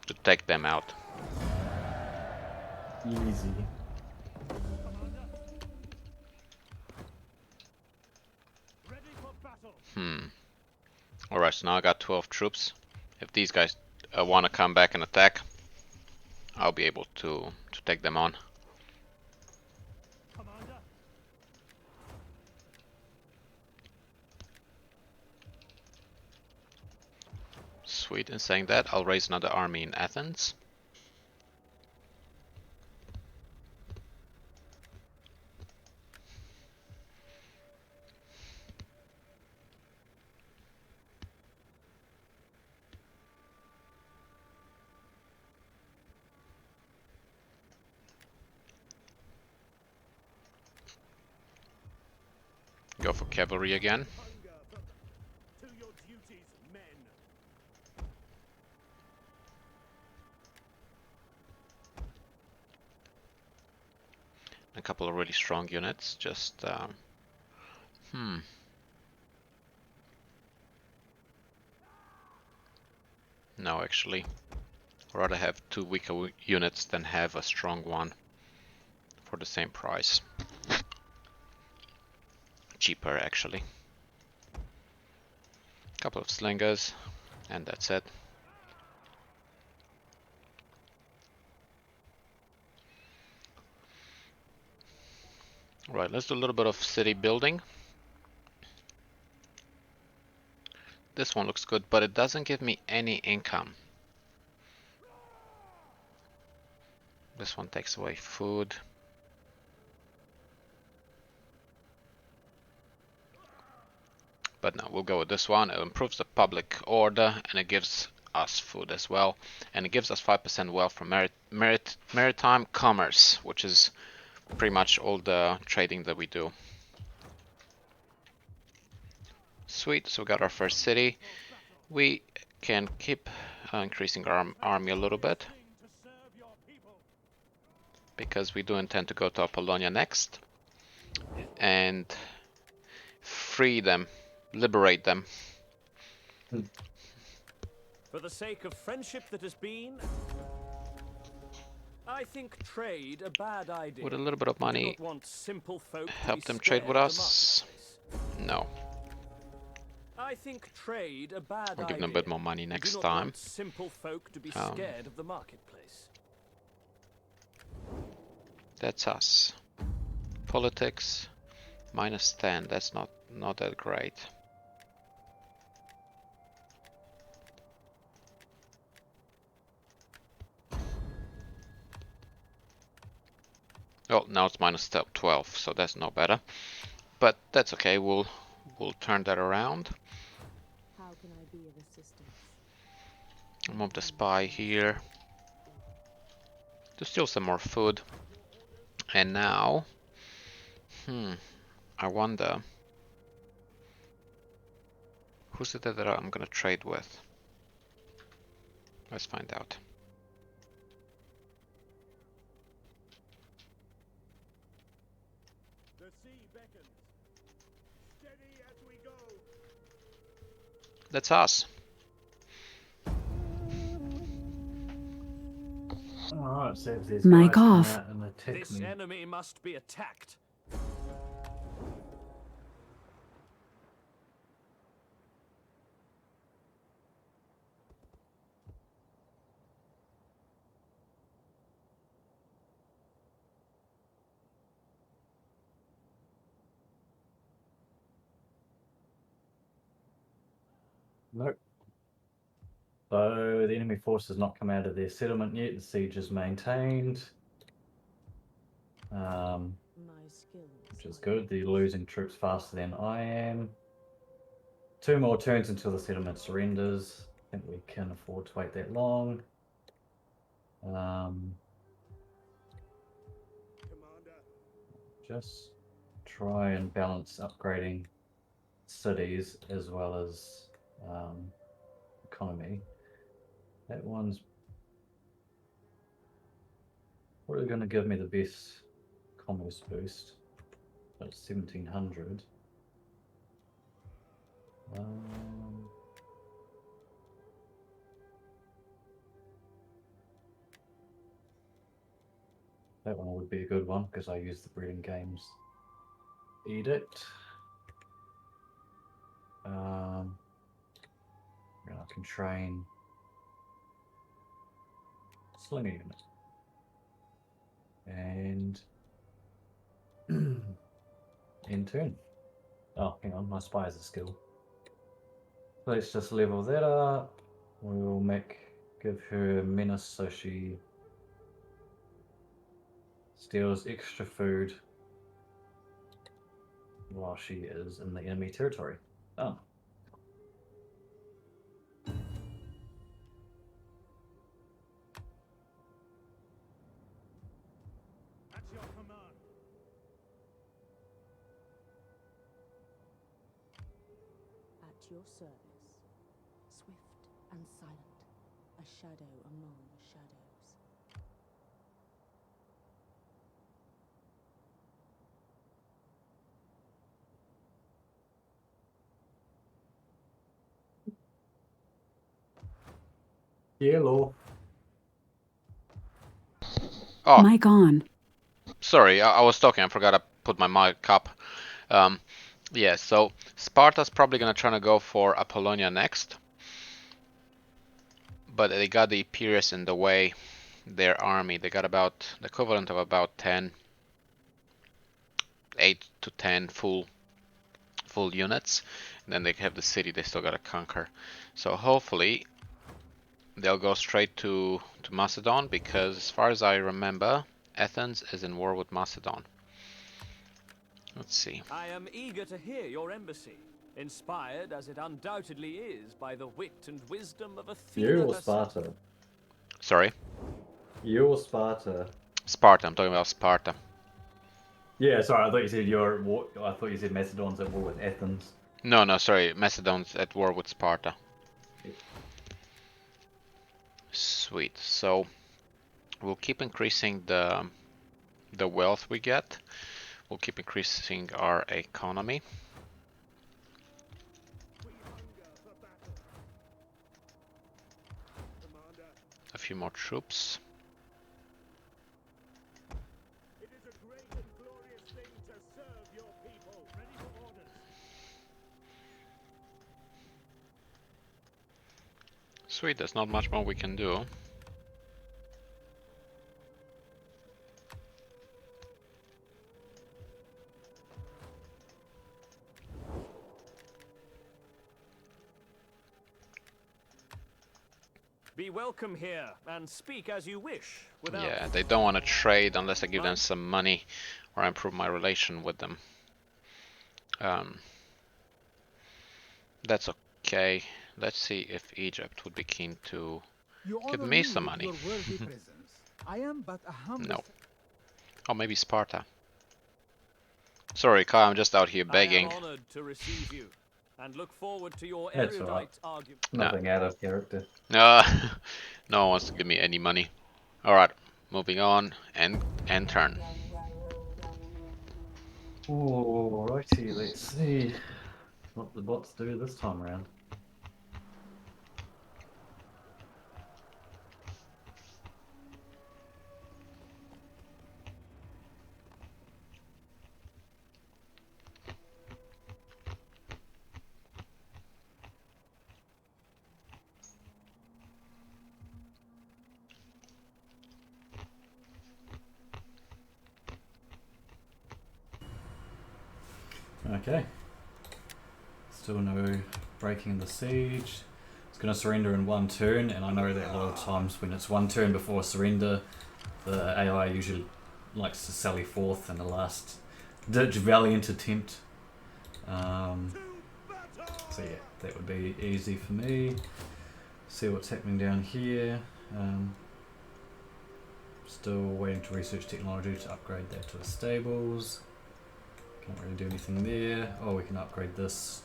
To take them out. Easy. Ready for battle. Alright, so now I got 12 troops. If these guys want to come back and attack, I'll be able to take them on. Commander. Sweet, in saying that, I'll raise another army in Athens. Go for cavalry again. Hunger to your duties, men. A couple of really strong units, just no, actually, I'd rather have two weaker units than have a strong one for the same price. Cheaper, actually. Couple of slingers, and that's it. Right, let's do a little bit of city building. This one looks good, but it doesn't give me any income. This one takes away food. But no, we'll go with this one. It improves the public order, and it gives us food as well. And it gives us 5% wealth from maritime commerce, which is pretty much all the trading that we do. Sweet, so we got our first city. We can keep increasing our army a little bit, because we do intend to go to Apollonia next and free them, liberate them. For the sake of friendship that has been, I think trade a bad idea. With a little bit of We do money, not want simple folk to help be them trade scared with of the us. marketplace. No, I think trade a bad we'll give idea. them a bit more money We next do not time. want simple folk to be scared of the marketplace. That's us. Politics, -10. That's not that great. Oh, now it's minus 12, so that's no better. But that's okay. We'll turn that around. How can I be of assistance? Move the spy here to steal some more food. And now, I wonder who's it that I'm gonna trade with. Let's find out. The sea beckons. Steady as we go. That's us. Alright, so if these Mic guys come off. out and attack This me. enemy must be attacked. Nope. So the enemy force has not come out of their settlement yet. The siege is maintained. My skills. Which is good. They're losing troops faster than I am. 2 more turns until the settlement surrenders. I think we can afford to wait that long. Commander. Just try and balance upgrading cities as well as economy. That one's probably going to give me the best commerce boost. That's 1700. That one would be a good one because I use the breeding games edict. And I can train slinger unit and in turn. Oh, hang on, my spy is a skill. Let's just level that up. We'll give her a menace so she steals extra food while she is in the enemy territory. Oh. At your command. At your service. Swift and silent. A shadow among shadows. Yellow. Oh, Mic on. sorry, I was talking. I forgot to put my mic up. Yeah, so Sparta's probably gonna try to go for Apollonia next, but they got the Epirus in the way. Their army, they got about the equivalent of about 10, 8 to 10 full units, and then they have the city they still gotta conquer. So hopefully they'll go straight to Macedon, because as far as I remember, Athens is in war with Macedon. Let's see. I am eager to hear your embassy, inspired as it undoubtedly is by the wit and wisdom of Athena You or herself. Sparta? Sorry, You or Sparta? Sparta. I'm talking about Sparta. Yeah, sorry, I thought you said you're at war. I thought you said Macedon's at war with Athens. No, sorry. Macedon's at war with Sparta. Yep. Sweet. So we'll keep increasing the wealth we get. We'll keep increasing our economy. We hunger for battle. Commander. A few more troops. It is a great and glorious thing to serve your people. Ready for orders. Sweet, there's not much more we can do. Be welcome here and speak as you wish. Without Yeah, they don't want to trade unless I give them some money or improve my relation with them. That's okay. Let's see if Egypt would be keen to You give honor me me some with money. your worthy presence. I am but a humble. No. Or maybe Sparta. Sorry, Kai, I'm just out here I am begging. honored to receive you and look forward to your That's erudite alright. argument. Nothing out of character. No one wants to give me any money. Alright, moving on and turn. Alrighty, let's see what the bots do this time around. Okay. Still no breaking the siege. It's going to surrender in one turn, and I know that a lot of times when it's one turn before surrender, the AI usually likes to sally forth in the last ditch valiant attempt. So yeah, that would be easy for me. See what's happening down here. Still waiting to research technology to upgrade that to the stables. Can't really do anything there. Oh, we can upgrade this.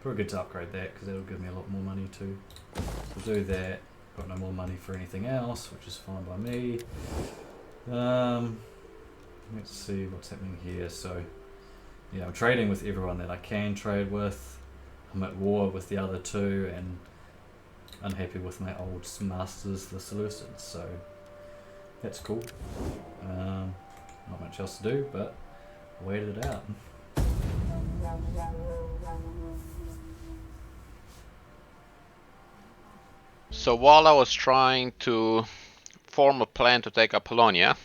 Probably good to upgrade that because that'll give me a lot more money too. So do that. Got no more money for anything else, which is fine by me. Let's see what's happening here. So yeah, I'm trading with everyone that I can trade with. I'm at war with the other two and unhappy with my old masters, the Seleucids, so that's cool. Not much else to do, but wait it out. So while I was trying to form a plan to take Apollonia,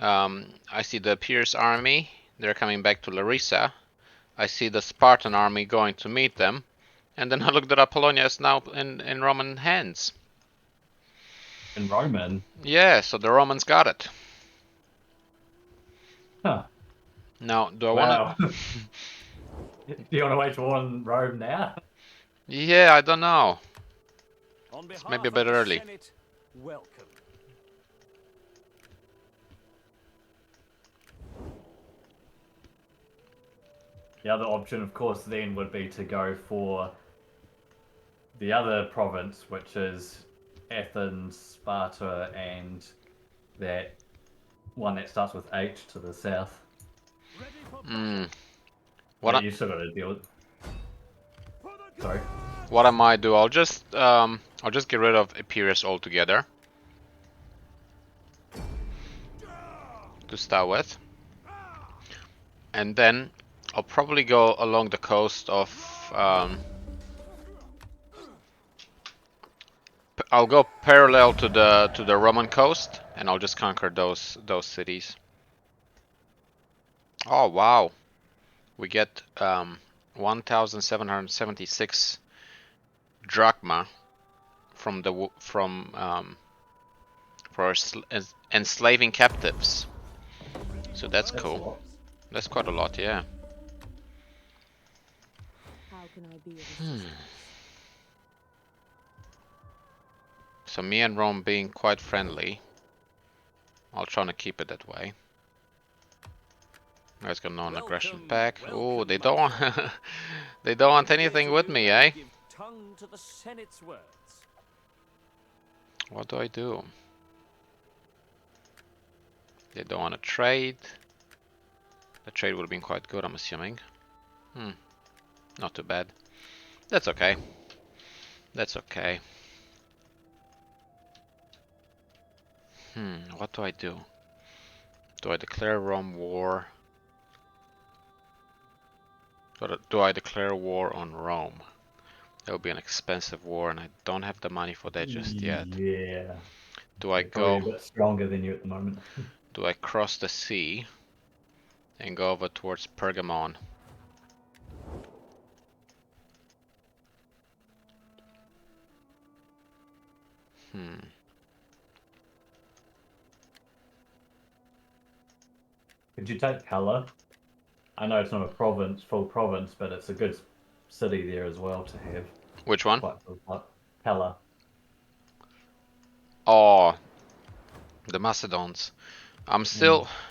I see the Pierce army. They're coming back to Larissa. I see the Spartan army going to meet them. And then I looked at Apollonia is now in Roman hands. In Roman? Yeah, so the Romans got it. Huh. Now, do I Wow. want to... Do you want to wage war on Rome now? Yeah, I don't know. On It's behalf maybe a of bit the early. Senate, welcome. The other option, of course, then would be to go for the other province, which is Athens, Sparta, and that one that starts with H to the south. Ready for Hmm. But What you still got to deal with. for the Sorry. what I might do, I'll just get rid of Epirus altogether to start with, and then I'll probably go along the coast of. I'll go parallel to the Roman coast, and I'll just conquer those cities. Oh wow, we get 1,776 drachma from for enslaving captives. So that's That's a cool. lot. That's quite a lot, yeah. How can I be of assistance? So me and Rome being quite friendly. I'll try to keep it that way. Guys got non-aggression Welcome, pack. Oh, welcome, they my don't want friend. they don't want I am here anything to with you me, and eh? give tongue to the Senate's words. What do I do? They don't want to trade. The trade would have been quite good, I'm assuming. Not too bad. That's okay. That's okay. What do I do? Do I declare Rome war? Do I declare war on Rome? That would be an expensive war, and I don't have the money for that just yet. Yeah. Do I They're probably a go? bit stronger than you at the moment. Do I cross the sea and go over towards Pergamon? Could you take Pella? I know it's not a province, full province, but it's a good city there as well to have. Which one? Quite Pella. Oh, the Macedons. I'm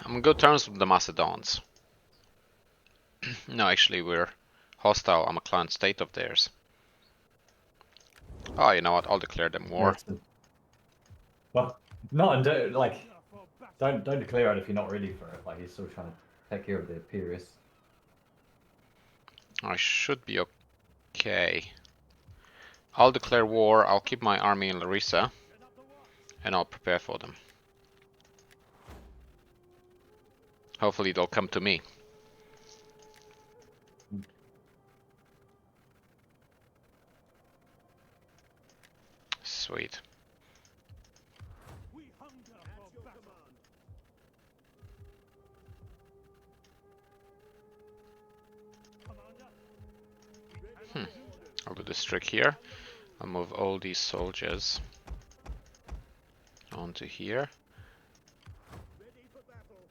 in good terms with the Macedons. No, actually, we're hostile. I'm a client state of theirs. Oh, you know what? I'll declare them war. Well, not like don't declare it if you're not ready for it. Like you're still trying to take care of their Pyrrhus. I should be okay. I'll declare war. I'll keep my army in Larissa, and I'll prepare for them. Hopefully, they'll come to me. Sweet. We hunger for battle. Commander. I'll do this trick here. I'll move all these soldiers onto here. Ready for battle.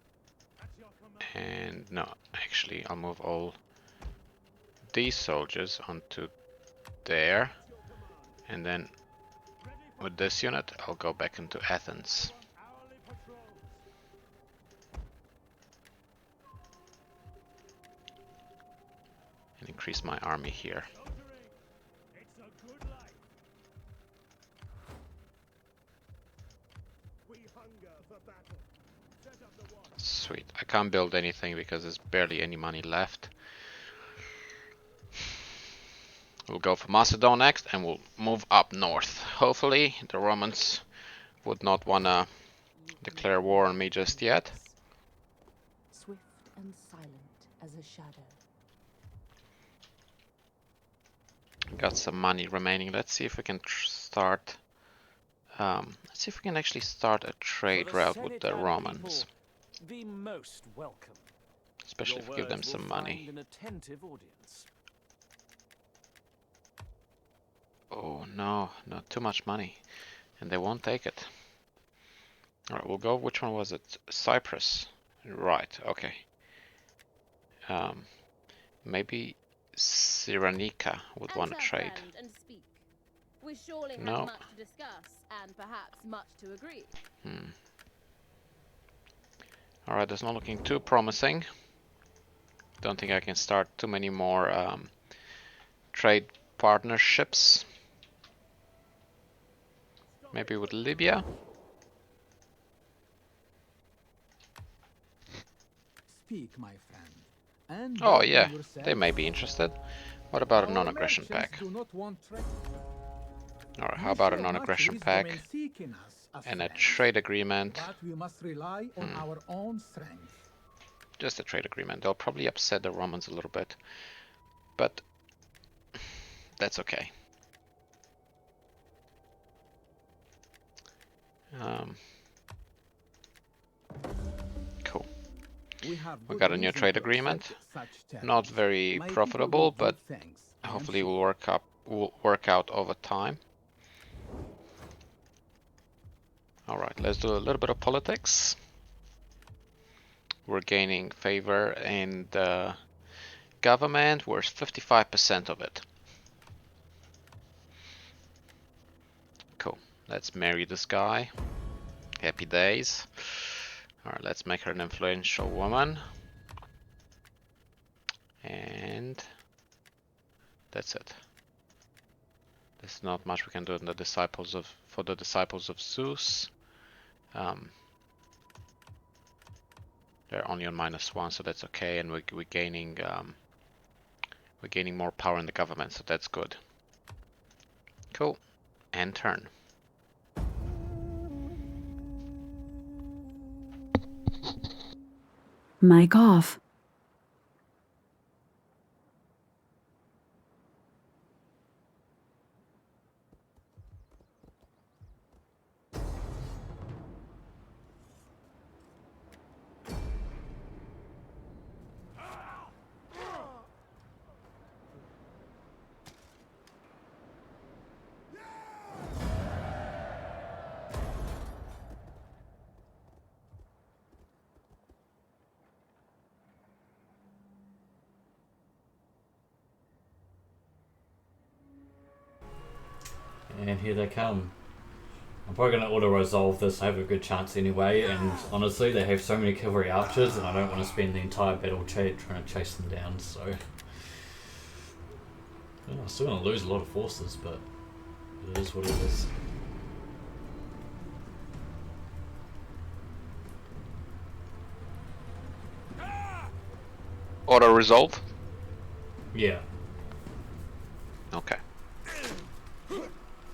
At your command. And no, actually, I'll move all these soldiers onto there. And then with this unit, I'll go back into Athens. Hourly patrols. And increase my army here. Soldiering. It's a good life. We hunger for battle. Set up the watch. Sweet. I can't build anything because there's barely any money left. We'll go for Macedon next and we'll move up north. Hopefully the Romans would not wanna declare war on me just yet. Swift and silent as a shadow. Got some money remaining. Let's see if we can start. Let's see if we can actually start a trade route with the Romans, Be most welcome. especially if we give them some money. An attentive audience. Oh no, not too much money, and they won't take it. All right, we'll go. Which one was it? Cyprus. Right. Okay. Maybe Cyrenaica would want to trade. And speak. We surely have No. much to discuss, and perhaps much to agree. Alright, that's not looking too promising. Don't think I can start too many more trade partnerships. Maybe with Libya? Speak, my friend. And Oh burden yeah, yourself. they may be interested. What about a Our non-aggression merchants pack? do not want trade. Alright, how You about a show much non-aggression wisdom pack in seeking us a and a friend, trade agreement? But we must rely on our own strength. Just a trade agreement. They'll probably upset the Romans a little bit, but that's okay. Cool. We got a new trade agreement. Not very profitable, but hopefully will work out over time. All right, let's do a little bit of politics. We're gaining favor in the government. We're 55% of it. Cool. Let's marry this guy. Happy days. All right, let's make her an influential woman. And that's it. There's not much we can do in the for the disciples of Zeus. They're only on -1, so that's okay, and we're gaining more power in the government, so that's good. Cool. End turn. Mic off. And here they come. I'm probably going to auto-resolve this. I have a good chance anyway, and honestly, they have so many cavalry archers, and I don't want to spend the entire battle trying to chase them down, so... Yeah, I'm still going to lose a lot of forces, but it is what it is. Auto resolve? Yeah. Okay.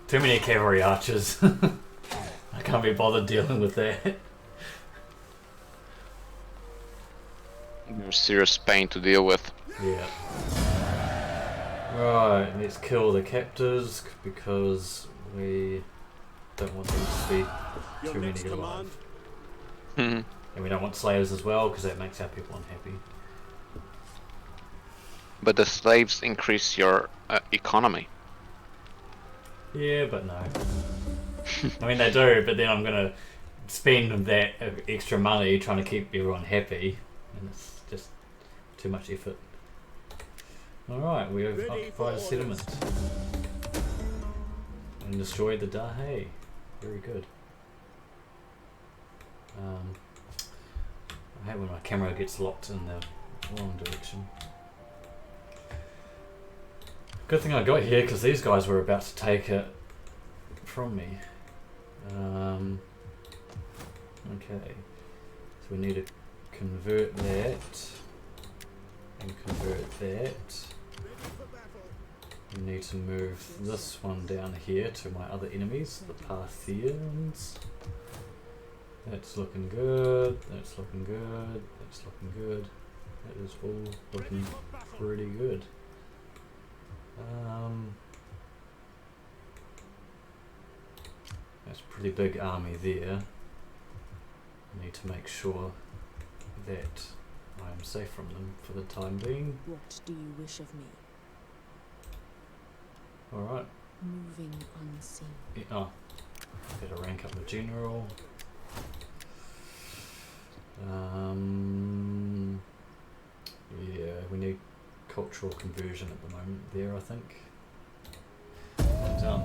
Too many cavalry archers. I can't be bothered dealing with that. You're serious pain to deal with. Yeah. Right, let's kill the captors because we don't want them to be too many alive. Hmm. And we don't want slayers as well because that makes our people unhappy. But the slaves increase your economy. Yeah, but no. I mean, they do, but then I'm going to spend that extra money trying to keep everyone happy, and it's just too much effort. Alright, we have occupied a settlement. And destroyed the Dahe. Very good. I hate when my camera gets locked in the wrong direction. Good thing I got here because these guys were about to take it from me. Okay, so we need to convert that and convert that. We need to move this one down here to my other enemies, the Parthians. That's looking good, that's looking good, that's looking good. That is all looking pretty good. That's a pretty big army there. I need to make sure that I am safe from them for the time being. What do you wish of me? Alright. Moving unseen. Yeah, oh, better rank up the general. Yeah, we need cultural conversion at the moment there, I think. Done.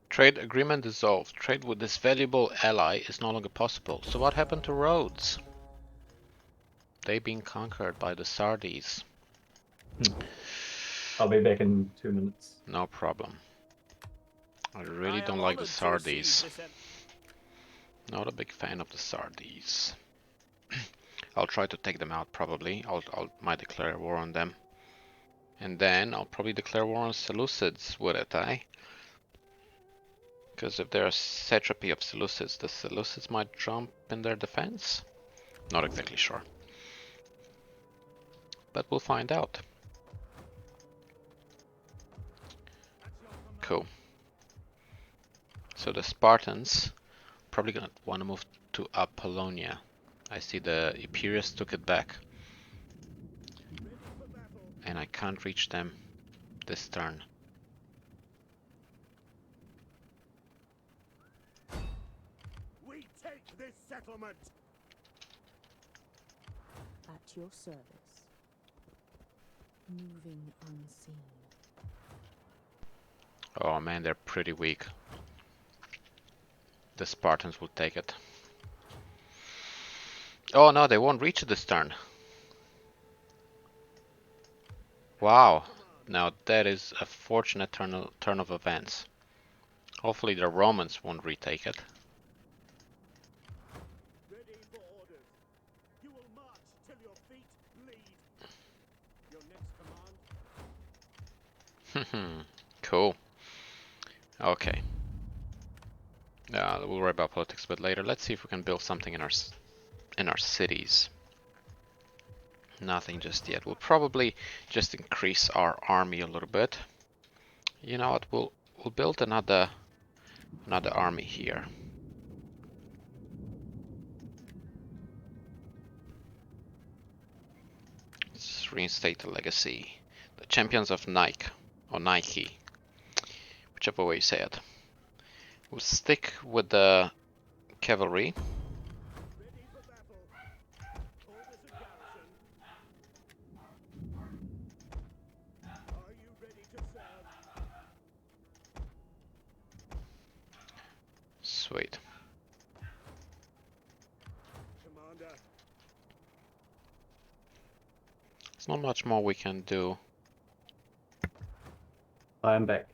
Trade agreement dissolved. Trade with this valuable ally is no longer possible. So what happened to Rhodes? They been conquered by the Sardis. I'll be back in 2 minutes. No problem. I really I don't am like the honored to receive Sardis. this Not a big fan of the Sardis. I'll try to take them out probably. Might declare war on them. And then I'll probably declare war on Seleucids with it, eh? Because if they're a satrapy of Seleucids, the Seleucids might jump in their defense? Not exactly sure. But we'll find out. Cool. So the Spartans probably gonna want to move to Apollonia. I see the Epirus took it back. And I can't reach them this turn. We take this settlement. At your service. Moving unseen. Oh man, they're pretty weak. The Spartans will take it. Oh no, they won't reach it this turn. Wow. Now that is a fortunate turn of events. Hopefully the Romans won't retake it. Ready for orders. You will march till your feet bleed. Your next command. Cool. Okay. We'll worry about politics a bit later. Let's see if we can build something in our cities. Nothing just yet. We'll probably just increase our army a little bit. You know what? We'll build another army here. Let's reinstate the legacy. The champions of Nike or Nike, whichever way you say it. We'll stick with the cavalry. Ready for battle. Orders of garrison. Sweet. Commander. There's not much more we can do. I am back.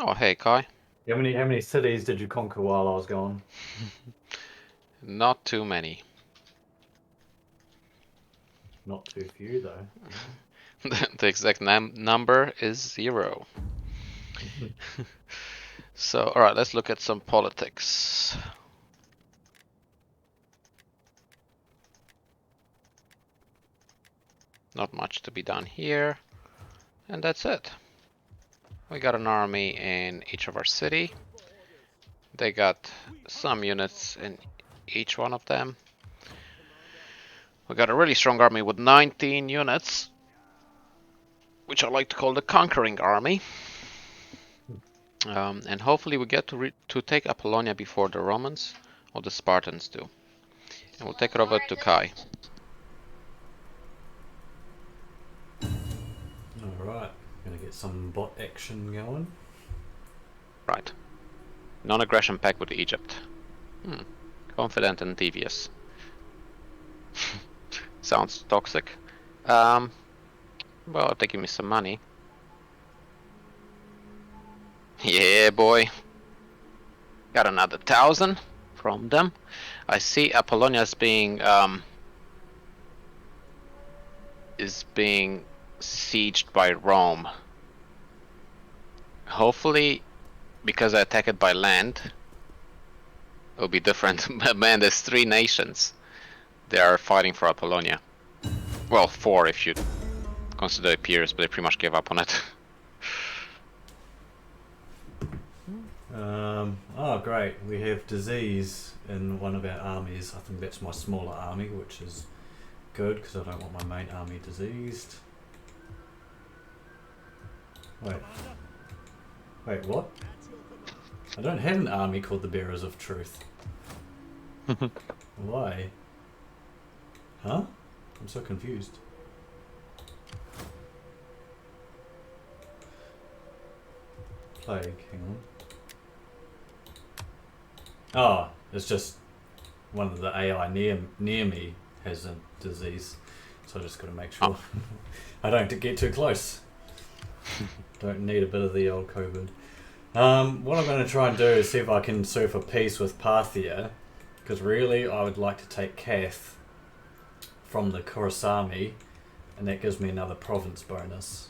Oh, hey, Kai. How many cities did you conquer while I was gone? Not too many. Not too few though. The exact number is 0. So, alright, let's look at some politics. Not much to be done here. And that's it. We got an army in each of our city. They got some units in each one of them. We got a really strong army with 19 units, which I like to call the Conquering Army. And hopefully we get to take Apollonia before the Romans or the Spartans do. And we'll take it over to Kai. Alright, gonna get some bot action going. Right. Non-aggression pact with Egypt. Confident and devious. Sounds toxic. Well, they give me some money. Yeah, boy. Got another 1,000 from them. I see Apollonia is being sieged by Rome. Hopefully, because I attack it by land, it'll be different. Man, there's 3 nations. They are fighting for Apollonia. Well, 4 if you consider the peers, but they pretty much gave up on it. Oh great, we have disease in one of our armies. I think that's my smaller army, which is good because I don't want my main army diseased. Wait, what? I don't have an army called the Bearers of Truth. Why? Huh? I'm so confused. Plague, hang on. Oh, it's just one of the AI near me has a disease, so I just got to make sure I don't get too close. Don't need a bit of the old COVID. What I'm going to try and do is see if I can sue for peace with Parthia, because really I would like to take Kath from the Kurasami, and that gives me another province bonus.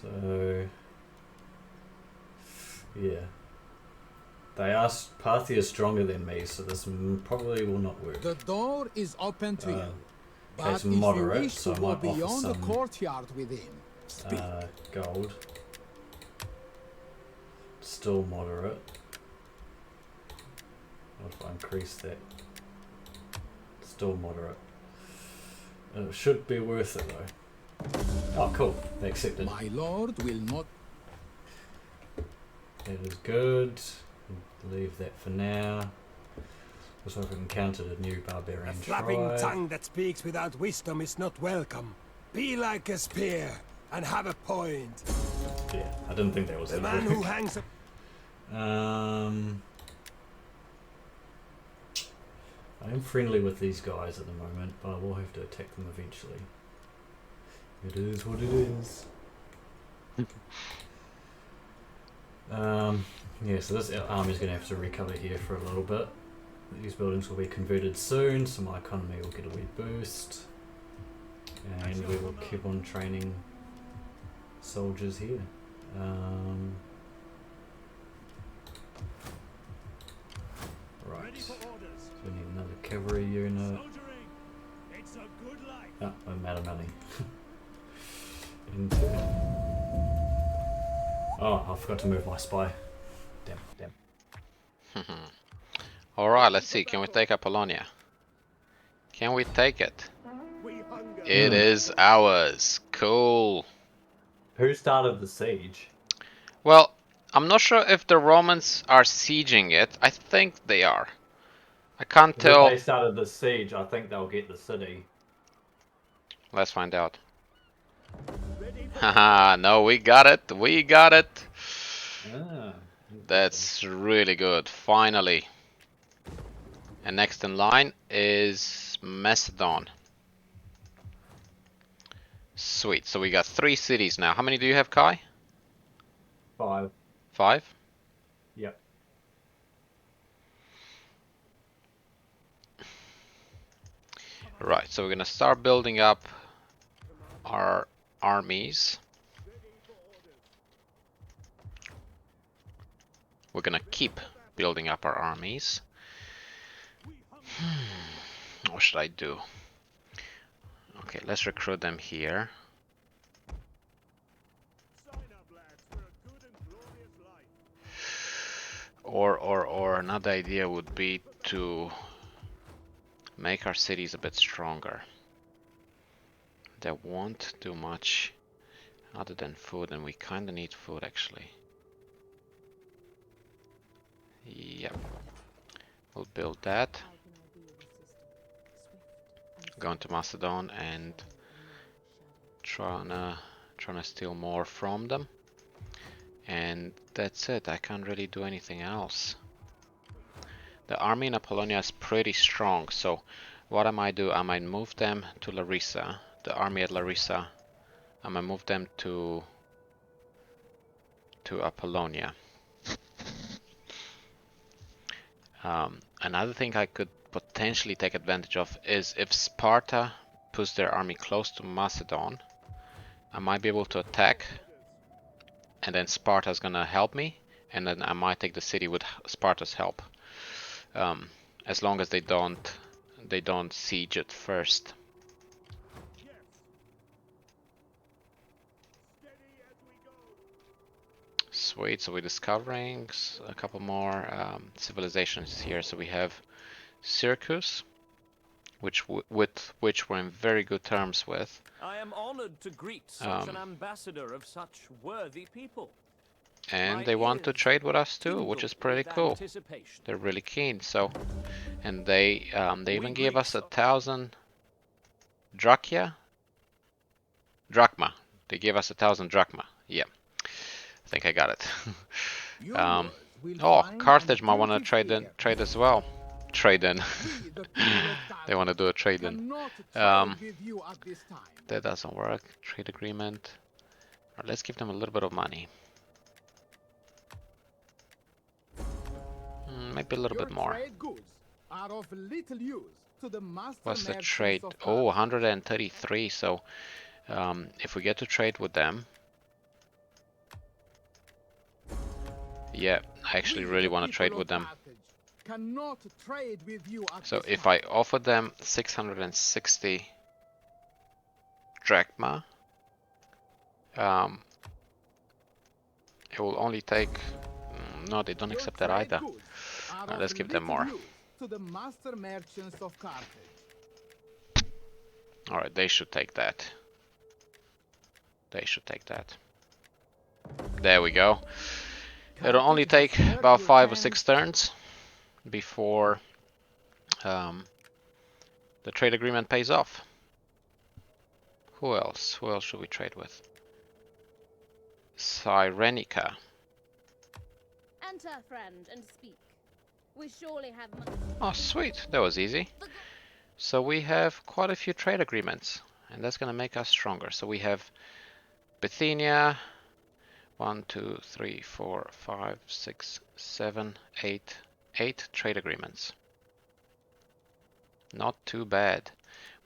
So yeah, they are Parthia is stronger than me, so this probably will not work. The door is open to you, but it's if moderate, you wish so to I go might offer beyond the some, courtyard within, speak. Gold. Still moderate. What if I increase that? Still moderate. It should be worth it though. Oh cool, they accepted. My lord will not. That is good. Leave that for now. Also, I've encountered a new barbarian Flapping tribe. tongue that speaks without wisdom is not welcome. Be like a spear and have a point. Yeah, I didn't think that was The gonna man work. who hangs up. I am friendly with these guys at the moment, but I will have to attack them eventually. It is what it is. Yeah, so this army is going to have to recover here for a little bit. These buildings will be converted soon, so my economy will get a wee boost. And we will keep on training soldiers here. Right. Ready for orders. So we need another cavalry unit. Soldiering. It's a good life. Oh, I'm out of money. Into. Oh, I forgot to move my spy. Damn. Alright, let's see. Can we take Apollonia? Can we take it? We hunger. It is ours. Cool. Who started the siege? Well, I'm not sure if the Romans are sieging it. I think they are. I can't If tell. they started the siege, I think they'll get the city. Let's find out. Ready for Haha, no, we got it. We got it. Ah. That's really good, finally. And next in line is Macedon. Sweet, so we got 3 cities now. How many do you have, Kai? 5. 5? Yep. Right, so we're gonna start building up our armies. We're gonna keep building up our armies. What should I do? Okay, let's recruit them here. Sign up, lads, for a good and glorious life. Or another idea would be to make our cities a bit stronger. They won't do much other than food, and we kinda need food actually. Yep. We'll build that. How can I be of assistance? Swift and Go into Macedon and trying to steal more from them. And that's it. I can't really do anything else. The army in Apollonia is pretty strong, so what I might do, I might move them to Larissa. The army at Larissa, I might move them to Apollonia. Another thing I could potentially take advantage of is if Sparta puts their army close to Macedon, I might be able to attack, and then Sparta's gonna help me, and then I might take the city with Sparta's help, as long as they don't siege it first. Sweet, so we're discovering a couple more civilizations here. So we have Syracuse, with which we're in very good terms with. I am honored to greet such an ambassador of such worthy people. And My they want to ears trade with us too, which tingle is pretty with cool. anticipation. They're really keen. So, and they even gave us 1,000 drachma. They gave us 1,000 drachma. Yeah, I think I got it. Oh, Carthage might want to trade as well. Trade in. They want to do a trade in. That doesn't work. Trade agreement. Right, let's give them a little bit of money. Maybe a little bit more. What's the trade? Oh, 133. So if we get to trade with them, yeah, I actually really want to trade with them. So if I offer them 660 drachma, it will only take. No, they don't accept that either. Right, let's give them more. Alright, they should take that. They should take that. There we go. It'll only take about 5 or 6 turns before the trade agreement pays off. Who else? Who else should we trade with? Cyrenica. Enter, friend, and speak. We surely have Oh, sweet. That was easy. So we have quite a few trade agreements, and that's gonna make us stronger. So we have Bithynia. 1, 2, 3, 4, 5, 6, 7, 8. 8 trade agreements. Not too bad.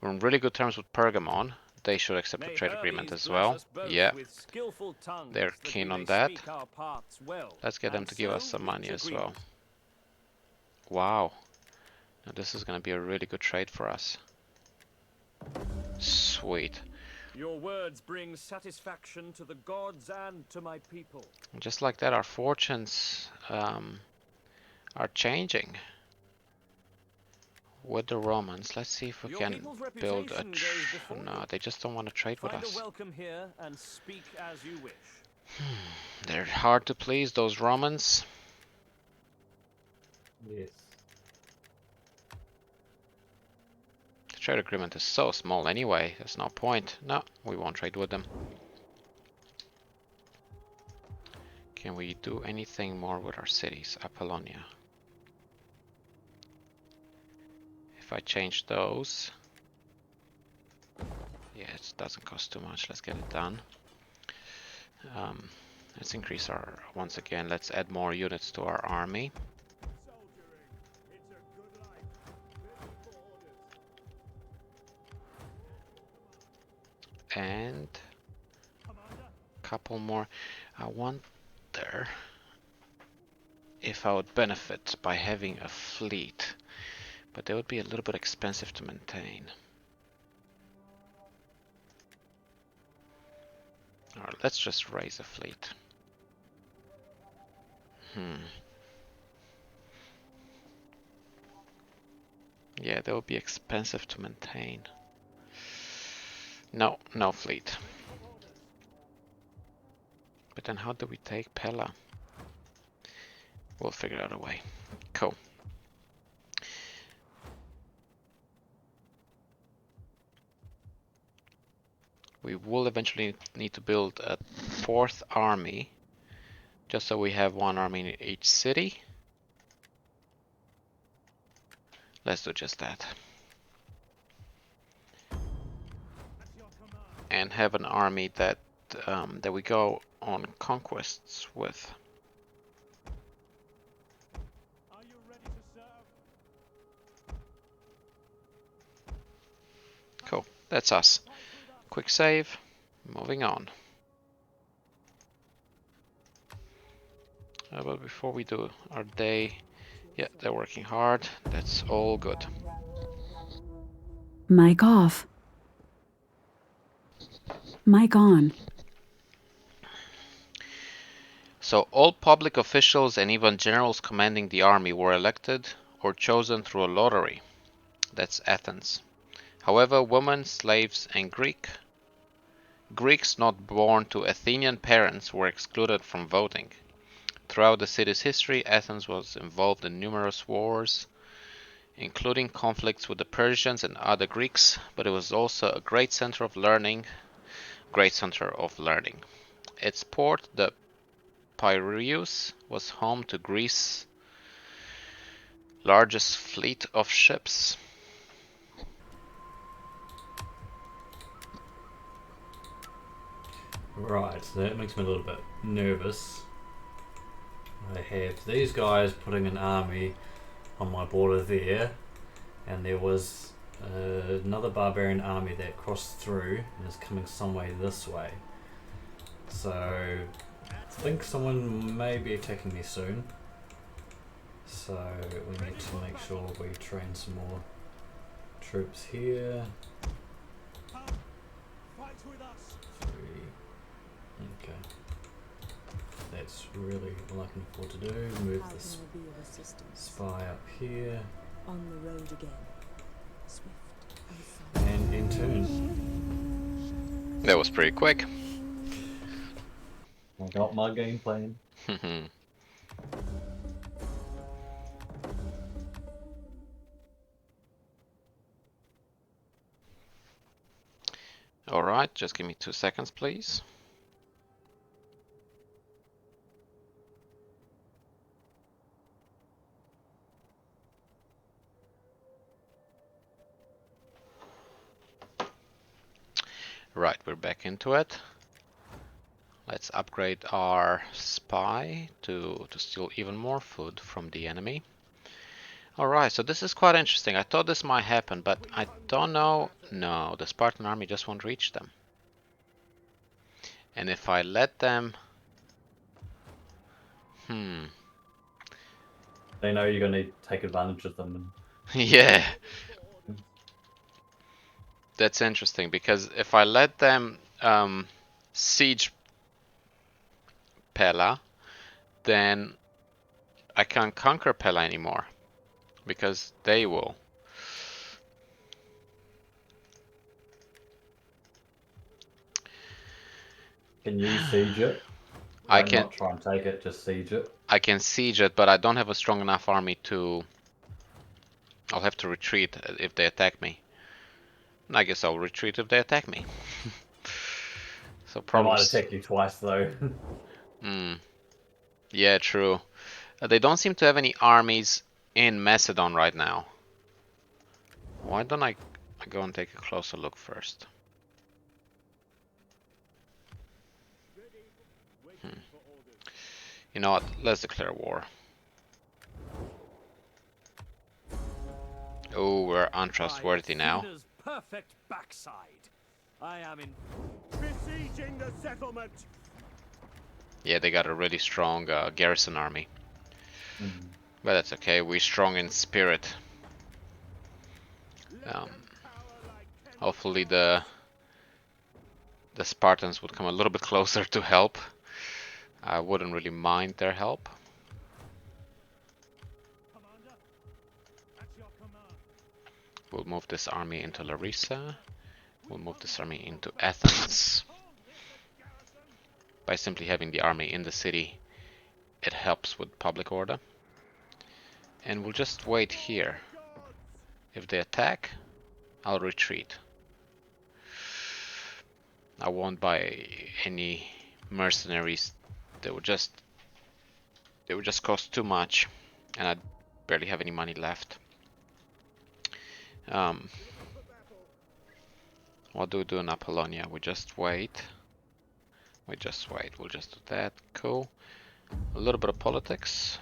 We're on really good terms with Pergamon. They should accept the trade agreement as well. Yeah, they're keen on that. Let's get them to give us some money as well. Wow. Now this is going to be a really good trade for us. Sweet. Your words bring satisfaction to the gods and to my people. Just like that, our fortunes are changing. With the Romans, let's see if we can build a. No, they just don't want to trade with us. Welcome here and speak as you wish. They're hard to please, those Romans. Yes. The trade agreement is so small anyway. There's no point. No, we won't trade with them. Can we do anything more with our cities? Apollonia. If I change those, yeah, it doesn't cost too much. Let's get it done. Let's increase our, once again, let's add more units to our army. Soldiering. It's a good life. Ready for orders. And Commander. a couple more. I wonder if I would benefit by having a fleet, but they would be a little bit expensive to maintain. Alright, let's just raise a fleet. Yeah, they would be expensive to maintain. No, no fleet. But then how do we take Pella? We'll figure out a way. Cool. We will eventually need to build a 4th army, just so we have 1 army in each city. Let's do just that. And have an army that that we go on conquests with. Are you ready to serve? Cool, that's us. Quick save, moving on. But before we do our day, yeah, they're working hard. That's all good. Mic off. Mic on. So all public officials and even generals commanding the army were elected or chosen through a lottery. That's Athens. However, women, slaves, and Greeks not born to Athenian parents were excluded from voting. Throughout the city's history, Athens was involved in numerous wars, including conflicts with the Persians and other Greeks, but it was also a great center of learning. Its port, the Piraeus, was home to Greece's largest fleet of ships. Right, so that makes me a little bit nervous. I have these guys putting an army on my border there, and there was another barbarian army that crossed through and is coming some way this way. So I think someone may be attacking me soon. So we need to make sure we train some more troops here. Come, fight with us. 3. Okay. That's really what I can afford to do. Move How this can I be of assistance? spy up here. On the road again. Swift and silent. And in turn. That was pretty quick. I got my game plan. Alright, just give me 2 seconds, please. Right, we're back into it. Let's upgrade our spy to steal even more food from the enemy. Alright, so this is quite interesting. I thought this might happen, but I don't know. No, the Spartan army just won't reach them. And if I let them... They know you're gonna take advantage of them. Yeah. That's interesting, because if I let them siege Pella, then I can't conquer Pella anymore, because they will. Can you siege it? I Don't can. not try and take it, just siege it. I can siege it, but I don't have a strong enough army to... I'll have to retreat if they attack me. And I guess I'll retreat if they attack me. So They might problems. attack you twice though. Yeah, true. They don't seem to have any armies in Macedon right now. Why don't I go and take a closer look first? You know what? Let's declare war. Oh, we're untrustworthy now. Athena's perfect backside. I am in. Besieging the settlement. Yeah, they got a really strong garrison army. But that's okay, we're strong in spirit. Hopefully the Spartans would come a little bit closer to help. I wouldn't really mind their help. Commander, at your command. We'll move this army into Larissa. We'll move this army into Athens. By simply having the army in the city, it helps with public order. And we'll just wait here. If they attack, I'll retreat. I won't buy any mercenaries. They would just cost too much, and I barely have any money left. What do we do in Apollonia? We just wait. We'll just do that. Cool. A little bit of politics.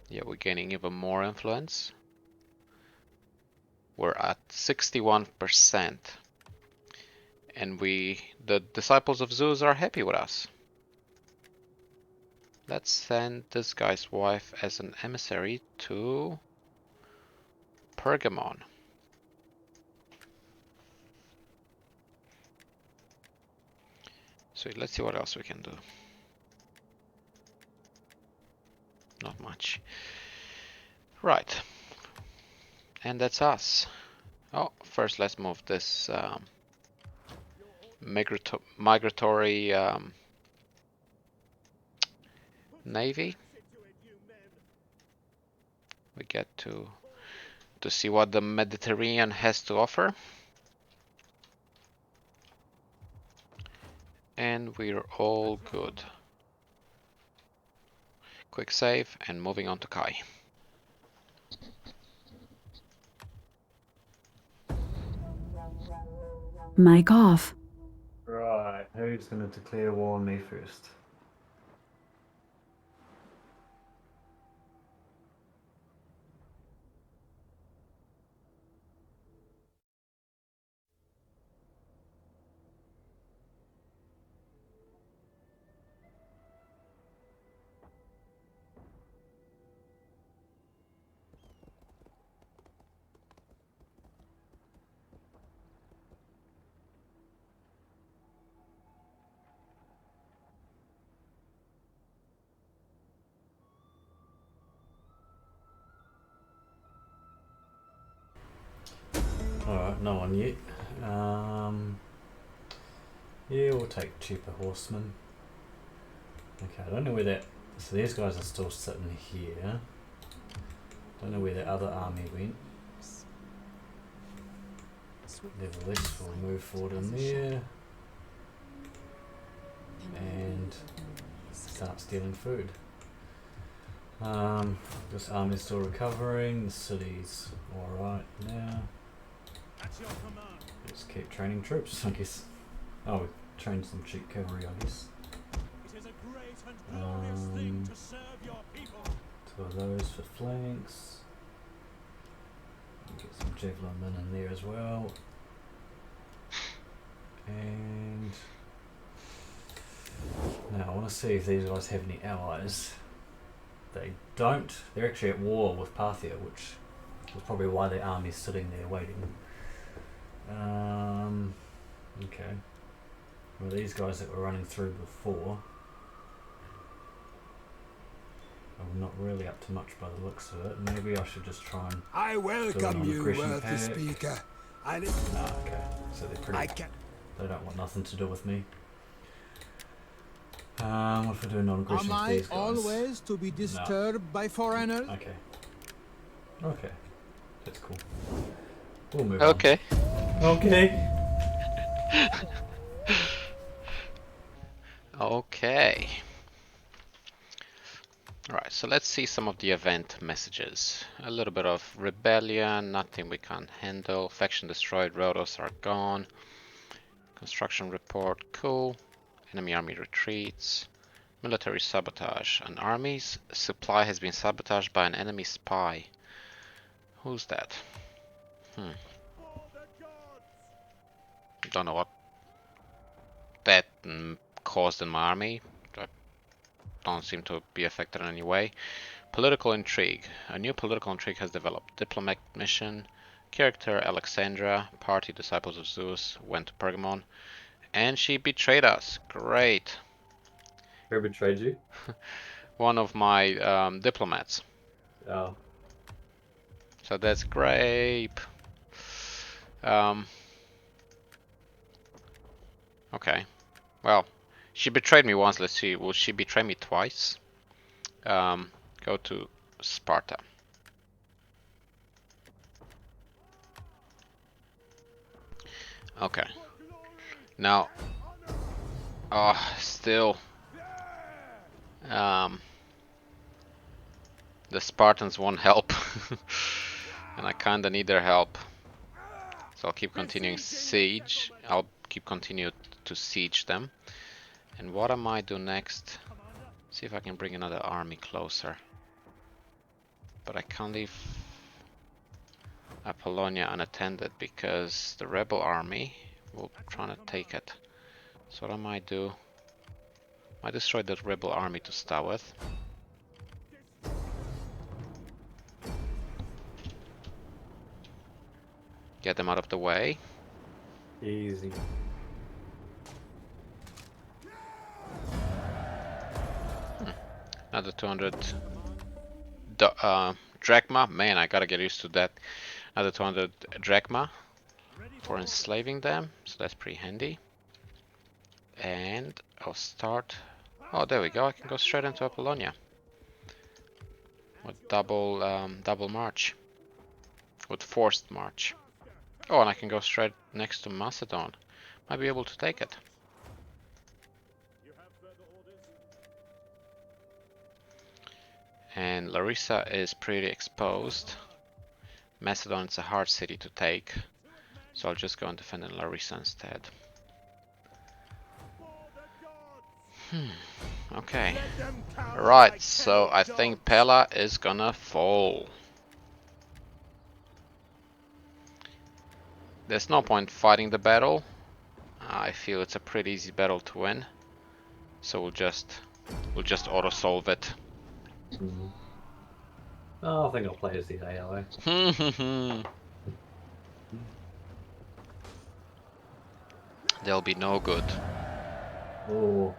Yeah, we're gaining even more influence. We're at 61%. And the disciples of Zeus are happy with us. Let's send this guy's wife as an emissary to Pergamon. So let's see what else we can do. Not much. Right. And that's us. Oh, first let's move this migratory navy. We get to see what the Mediterranean has to offer. And we're all good. Quick save and moving on to Kai. Mic off. Right, who's going to declare war on me first? Alright, no one yet. Yeah, we'll take cheaper horsemen. Okay, I don't know where that... So these guys are still sitting here. Don't know where the other army went. Nevertheless, we'll move forward in there. And start stealing food. This army's still recovering. The city's alright now. At your command. Let's keep training troops, I guess. Oh, we trained some cheap cavalry, I guess. It is a great and glorious thing to serve your people. Two of those for flanks. Get some javelin men in there as well. And now I want to see if these guys have any allies. They don't. They're actually at war with Parthia, which is probably why their army's sitting there waiting. Okay. Well, these guys that were running through before are not really up to much by the looks of it. Maybe I should just try and I welcome you, worthy speaker. okay. So they're pretty... They don't want nothing to do with me. What if I do non-aggression Am to these I guys? always to be disturbed by foreigners? Okay. Okay. That's cool. We'll move Okay. on. Okay. Okay. Alright, so let's see some of the event messages. A little bit of rebellion, nothing we can't handle. Faction destroyed, Rhodos are gone. Construction report, cool. Enemy army retreats. Military sabotage. An army's supply has been sabotaged by an enemy spy. Who's that? Don't know what that caused in my army. I don't seem to be affected in any way. Political intrigue. A new political intrigue has developed. Diplomat mission. Character Alexandra. Party Disciples of Zeus went to Pergamon. And she betrayed us. Great. Who betrayed you? One of my diplomats. Oh. So that's great. Okay. Well, she betrayed me once. Let's see. Will she betray me twice? Go to Sparta. Okay. Now, still, the Spartans won't help, and I kinda need their help. So I'll keep continuing siege. I'll keep continue to siege them. And what I might do next? See if I can bring another army closer. But I can't leave Apollonia unattended because the rebel army will try to take it. So what I might do, I might destroy the rebel army to start with. Get them out of the way. Easy. Another 200 drachma. Man, I gotta get used to that. Another 200 drachma for enslaving them. So that's pretty handy. And I'll start. Oh, there we go. I can go straight into Apollonia with double march, with forced march. Oh, and I can go straight next to Macedon. Might be able to take it. And Larissa is pretty exposed. Macedon is a hard city to take, so I'll just go and defend in Larissa instead. Okay. Right, so I think Pella is gonna fall. There's no point fighting the battle. I feel it's a pretty easy battle to win. So we'll just auto solve it. Oh, I think I'll play as the AI. They'll be no good. Oh,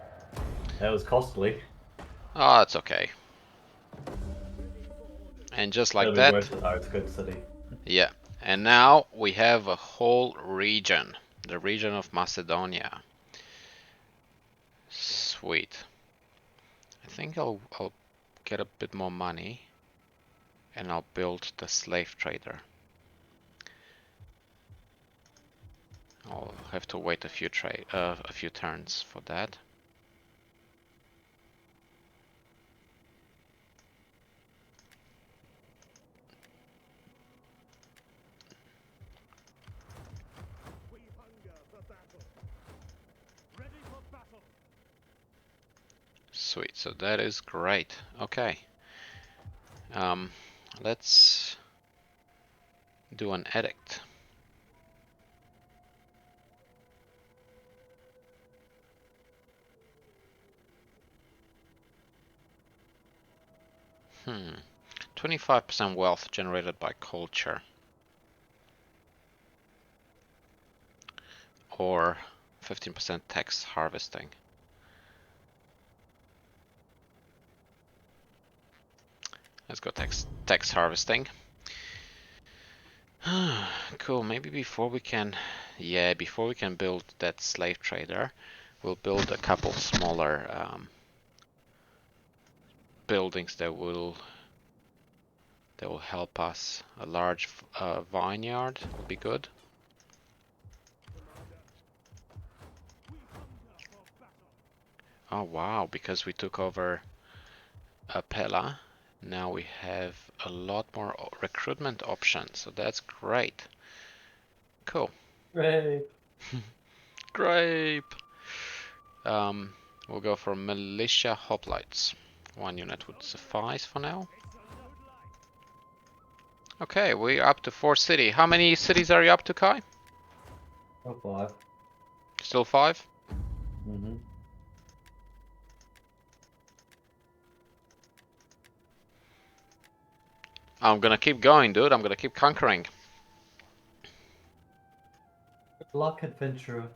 that was costly. Oh, it's okay. And just like It'll be that, worth it though, it's a good city. yeah. And now we have a whole region, the region of Macedonia. Sweet. I think I'll get a bit more money, and I'll build the slave trader. I'll have to wait a few turns for that. Sweet, so that is great. Okay. Let's do an edict. Hmm. 25% wealth generated by culture. Or 15% tax harvesting. Let's go tax harvesting. Cool, maybe before we can build that slave trader, we'll build a couple smaller buildings that will help us. A large vineyard will be good. Oh wow, because we took over Pella. Now we have a lot more recruitment options, so that's great. Cool. Right. Grape. We'll go for militia hoplites. 1 unit would suffice for now. Okay, we're up to 4 city. How many cities are you up to, Kai? Oh, 5. Still 5? Mm-hmm. I'm gonna keep going, dude. I'm gonna keep conquering. Good luck, adventurer.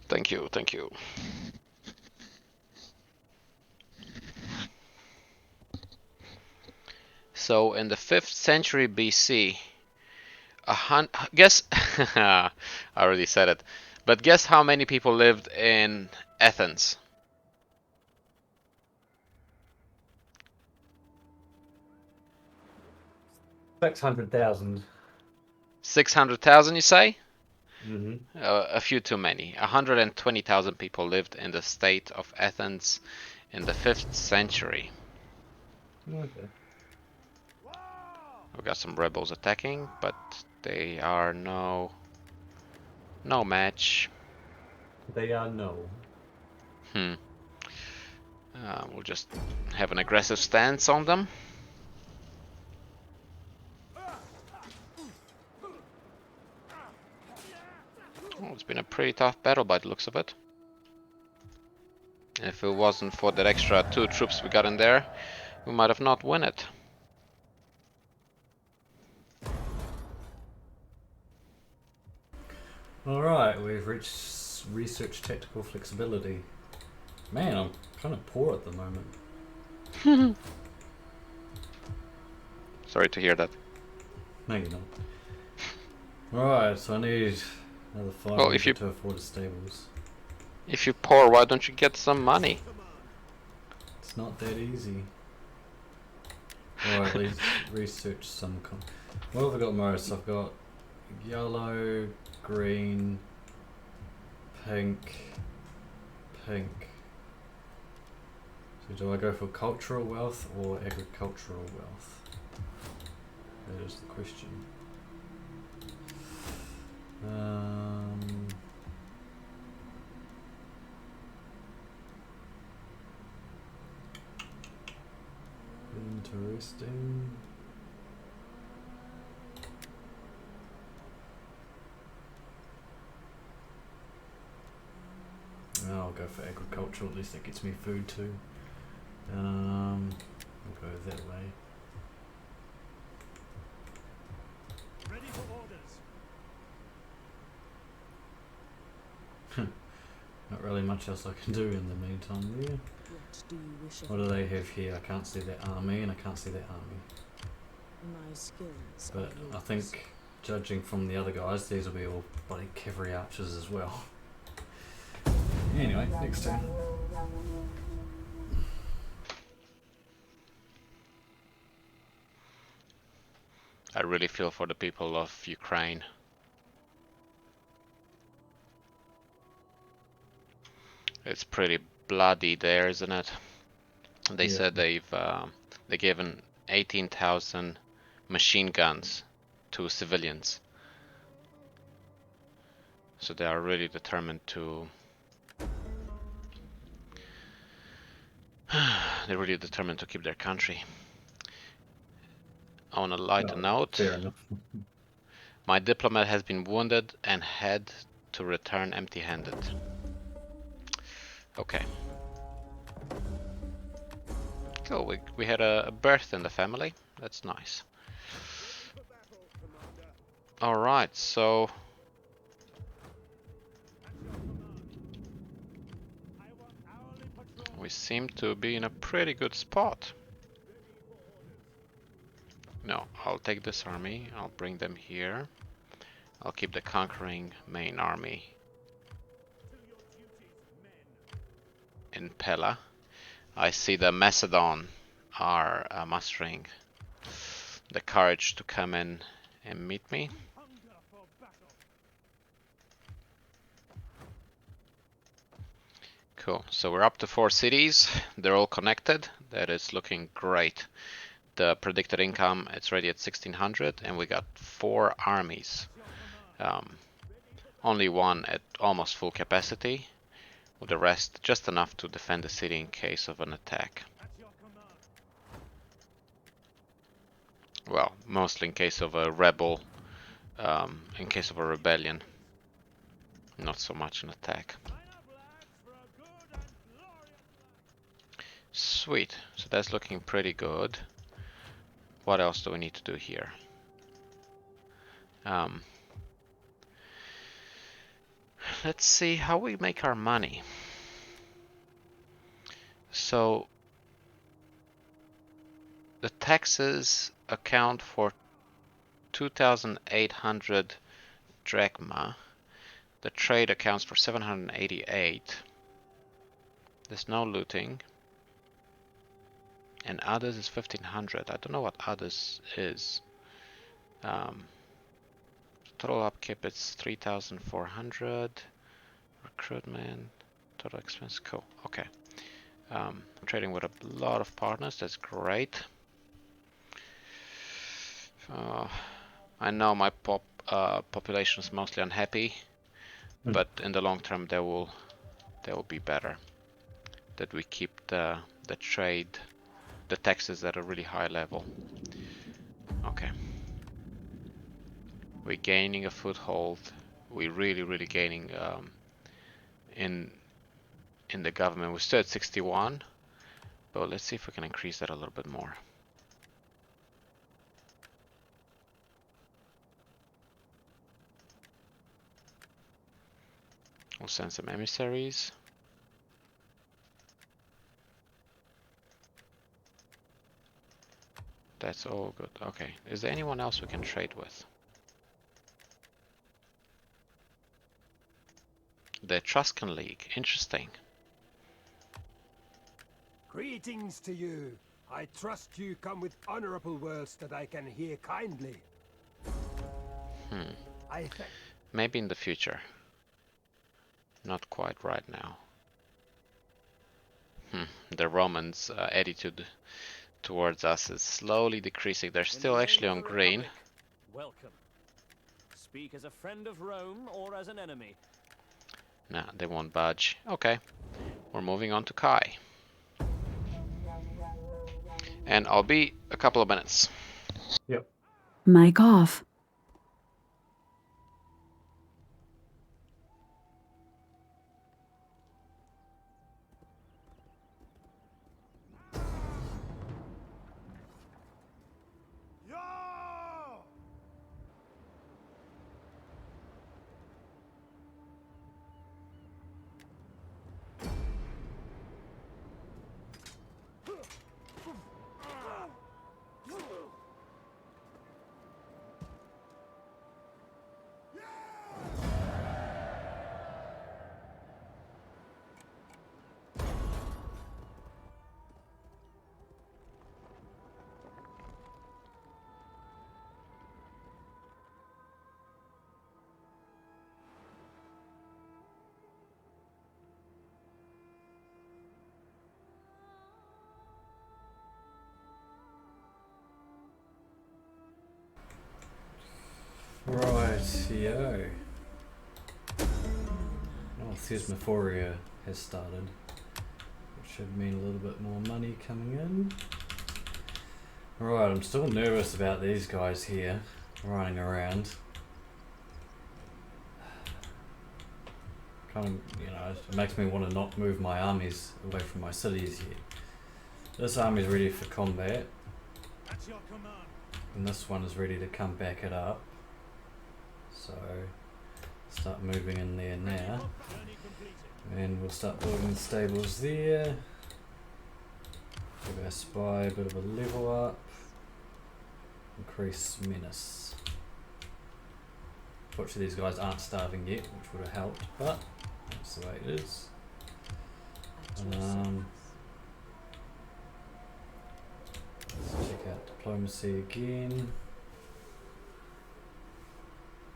Thank you, thank you. So in the 5th century BC, guess I already said it, but guess how many people lived in Athens? 600,000. 600,000, you say? Mm-hmm. A few too many. 120,000 people lived in the state of Athens in the 5th century. Okay. We got some rebels attacking, but they are no match. They are no. We'll just have an aggressive stance on them. Well, it's been a pretty tough battle by the looks of it. If it wasn't for that extra 2 troops we got in there, we might have not won it. Alright, we've reached research tactical flexibility. Man, I'm kind of poor at the moment. Sorry to hear that. No, you're not. Alright, so I need another 500 Well, if you- to afford the stables. If you're poor, why don't you get some money? It's not that easy. Or at least research some. What have I got most? I've got yellow, green, pink. So do I go for cultural wealth or agricultural wealth? That is the question. Interesting. I'll go for agricultural, at least that gets me food too. I'll go that way. Ready for orders. Not really much else I can do in the meantime there. What do you wish of What do they have here? I can't see that army and I can't see that army. my skills? But are I think, judging from the other guys, these will be all bloody cavalry archers as well. Anyway, next turn. I really feel for the people of Ukraine. It's pretty bloody there, isn't it? They Yeah. said they given 18,000 machine guns to civilians. So they are really determined to keep their country. On a lighter note, Fair enough. my diplomat has been wounded and had to return empty-handed. Okay. Cool, we had a birth in the family. That's nice. Alright, so we seem to be in a pretty good spot. No, I'll take this army, I'll bring them here. I'll keep the conquering main army in Pella. I see the Macedon are mustering the courage to come in and meet me. Cool. So we're up to 4 cities. They're all connected. That is looking great. The predicted income, it's already at 1600, and we got 4 armies. Only one at almost full capacity, with the rest just enough to defend the city in case of an attack. Well, mostly in case of a rebel, in case of a rebellion. Not so much an attack. Sweet, so that's looking pretty good. What else do we need to do here? Let's see how we make our money. So the taxes account for 2,800 drachma. The trade accounts for 788. There's no looting. And others is 1,500. I don't know what others is. Total upkeep it's 3,400. Recruitment, total expense, cool. Okay. Trading with a lot of partners. That's great. I know my population is mostly unhappy, but in the long term, they will be better. That we keep the trade, the taxes at a really high level. Okay. We're gaining a foothold. We're really gaining in the government. We're still at 61, but let's see if we can increase that a little bit more. We'll send some emissaries. That's all good. Okay, is there anyone else we can trade with? The Etruscan League, interesting. Greetings to you. I trust you come with honorable words that I can hear kindly. Maybe in the future. Not quite right now. The Romans' attitude towards us is slowly decreasing. They're still actually on green. Welcome. Speak as a friend of Rome or as an enemy. Nah, they won't budge. Okay, we're moving on to Kai. And I'll be a couple of minutes. Yep. Mic off. Rightio. Oh, Thesmophoria has started, which should mean a little bit more money coming in. Right, I'm still nervous about these guys here running around. Kind of, you know, it makes me want to not move my armies away from my cities here. This army's ready for combat, That's your command. and this one is ready to come back it up. So, start moving in there now. Journey completed. And we'll start building the stables there. Give our spy a bit of a level up. Increase menace. Fortunately these guys aren't starving yet, which would have helped, but that's the way it is. Let's check out diplomacy again.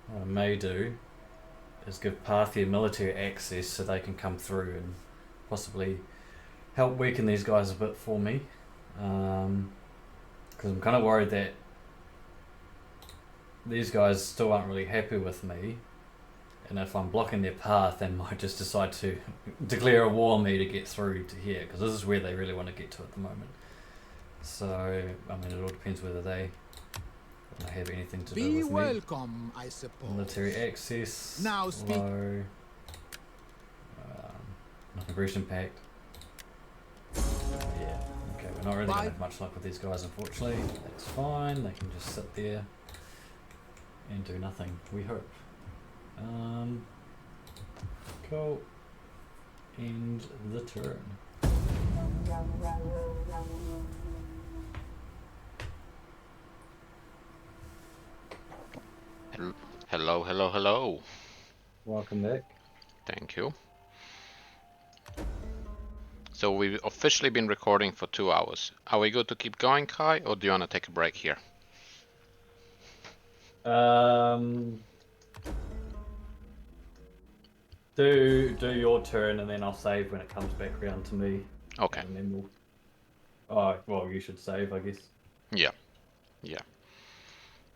What I may do is give Parthia military access so they can come through and possibly help weaken these guys a bit for me. Because I'm kind of worried that these guys still aren't really happy with me. And if I'm blocking their path, they might just decide to declare a war on me to get through to here. Because this is where they really want to get to at the moment. So, I mean, it all depends whether they want to have anything to do Be with me. welcome, I suppose. Military access. Now speak. Low. Non-aggression pact. Yeah. Okay, we're not really going to have much luck with these guys, unfortunately. That's fine. They can just sit there and do nothing. We hope. Cool. End the turn. Hello, hello, hello. Welcome back. Thank you. So we've officially been recording for 2 hours. Are we good to keep going, Kai, or do you want to take a break here? Do your turn and then I'll save when it comes back around to me. Okay. And then we'll... Oh, well, you should save, I guess. Yeah. Yeah.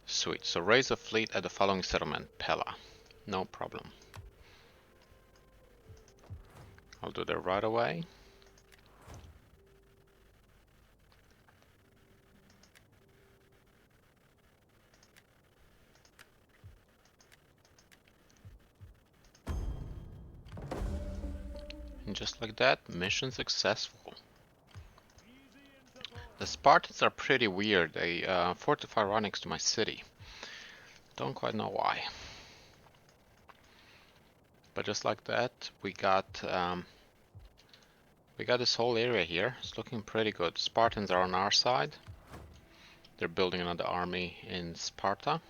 Sweet. So raise a fleet at the following settlement, Pella. No problem. I'll do that right away. And just like that, mission successful. The Spartans are pretty weird. They fortify right next to my city. Don't quite know why. But just like that, we got this whole area here. It's looking pretty good. Spartans are on our side. They're building another army in Sparta.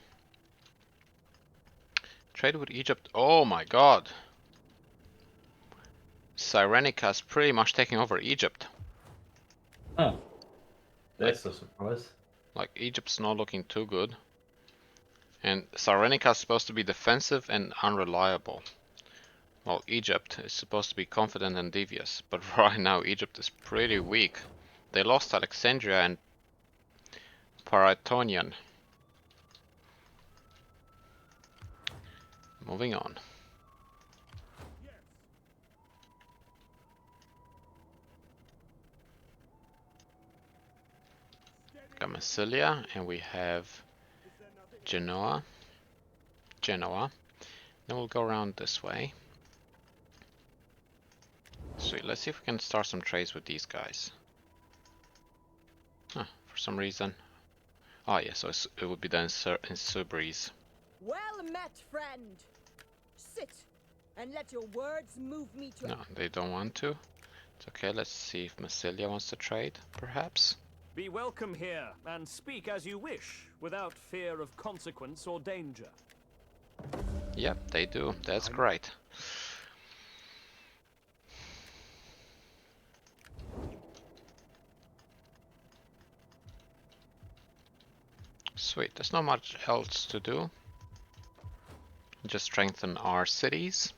Trade with Egypt. Oh my god! Cyrenaica's pretty much taking over Egypt. Oh. That's a surprise. Like, Egypt's not looking too good. And Cyrenaica's supposed to be defensive and unreliable. Well, Egypt is supposed to be confident and devious, but right now Egypt is pretty weak. They lost Alexandria and Paraetonian. Moving on. Got Massilia, and we have Genoa. Then we'll go around this way. Sweet, let's see if we can start some trades with these guys. Huh, for some reason. Oh yeah, so it would be done in Subrees. Well met, friend. Sit and let your words move me to... No, they don't want to. It's okay, let's see if Massilia wants to trade, perhaps. Be welcome here, and speak as you wish, without fear of consequence or danger. Yep, they do. That's great. Sweet, there's not much else to do. Just strengthen our cities.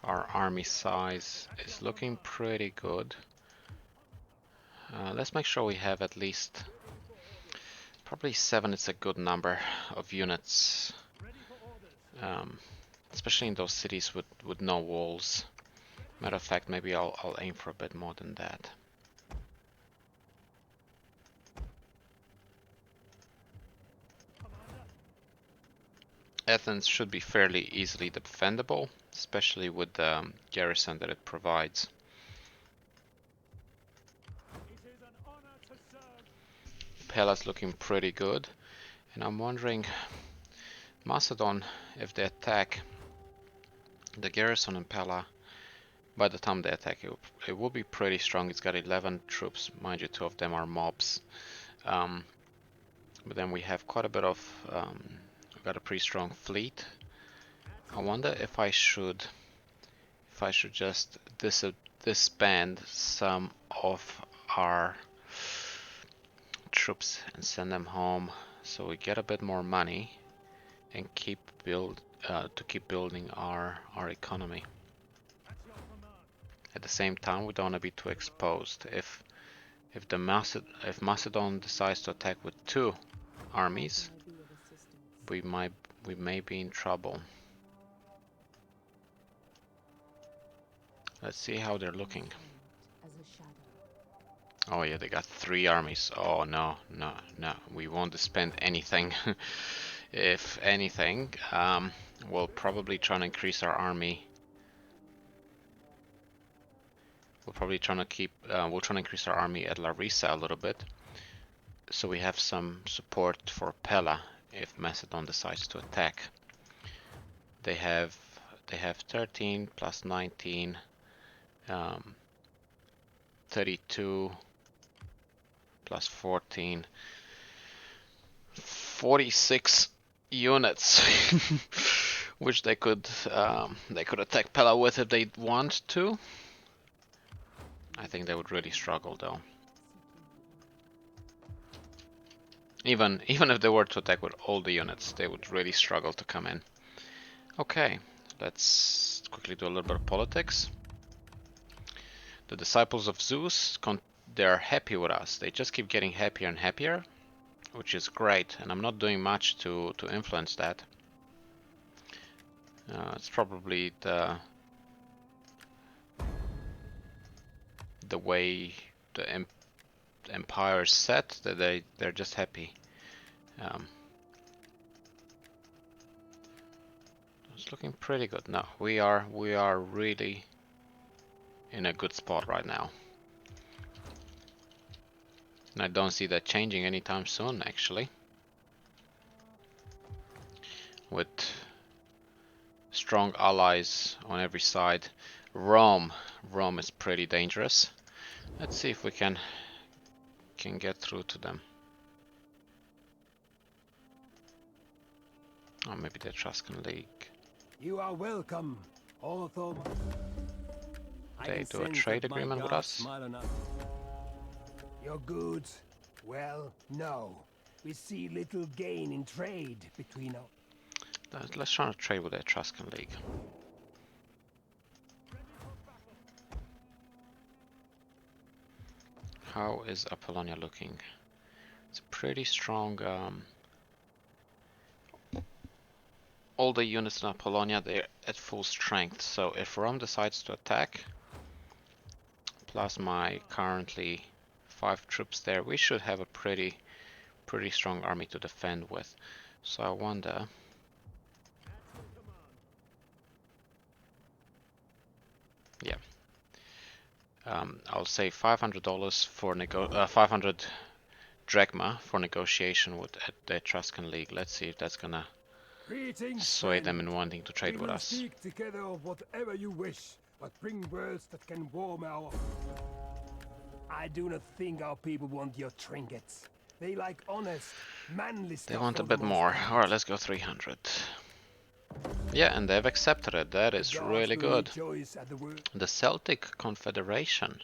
Our army size is looking pretty good. Let's make sure we have at least probably 7. It's a good number of units, especially in those cities with no walls. Matter of fact, maybe I'll aim for a bit more than that. Athens should be fairly easily defendable, especially with the garrison that it provides. Pella's looking pretty good, and I'm wondering, Macedon, if they attack the garrison in Pella, by the time they attack it will be pretty strong. It's got 11 troops, mind you, 2 of them are mobs. But then we have quite a bit of, we've got a pretty strong fleet. I wonder if I should just disband some of our troops and send them home, so we get a bit more money and keep building our economy. At the same time, we don't want to be too exposed. If Macedon decides to attack with 2 armies, we may be in trouble. Let's see how they're looking. Oh yeah, they got 3 armies. Oh no, no, no. We won't spend anything. If anything, we'll probably try and increase our army. We'll probably try to increase our army at Larissa a little bit, so we have some support for Pella if Macedon decides to attack. They have 13 plus 19, 32 plus 14, 46 units, which they could attack Pella with if they want to. I think they would really struggle though. Even if they were to attack with all the units, they would really struggle to come in. Okay, let's quickly do a little bit of politics. The disciples of Zeus, they're happy with us. They just keep getting happier and happier, which is great, and I'm not doing much to influence that. It's probably the way the empire is set, that they're just happy. It's looking pretty good. No, we are really in a good spot right now. And I don't see that changing anytime soon, actually. With strong allies on every side. Rome is pretty dangerous. Let's see if we can get through to them. Or maybe the Etruscan League. You are welcome, although They do a trade agreement with us. Your goods? Well, no. We see little gain in trade between us. Let's try to trade with the Etruscan League. How is Apollonia looking? It's pretty strong. All the units in Apollonia, they're at full strength. So if Rome decides to attack, plus my currently 5 troops there, we should have a pretty strong army to defend with. So I wonder. Yeah. I'll say $500 for 500 drachma for negotiation with the Etruscan League. Let's see if that's gonna sway them in wanting to trade with us. Speak together of whatever you wish, but bring words that can warm our. I do not think our people want your trinkets. They like honest, manly stuff. They want a bit more. Alright, let's go 300. Yeah, and they've accepted it. That is really good. The Celtic Confederation.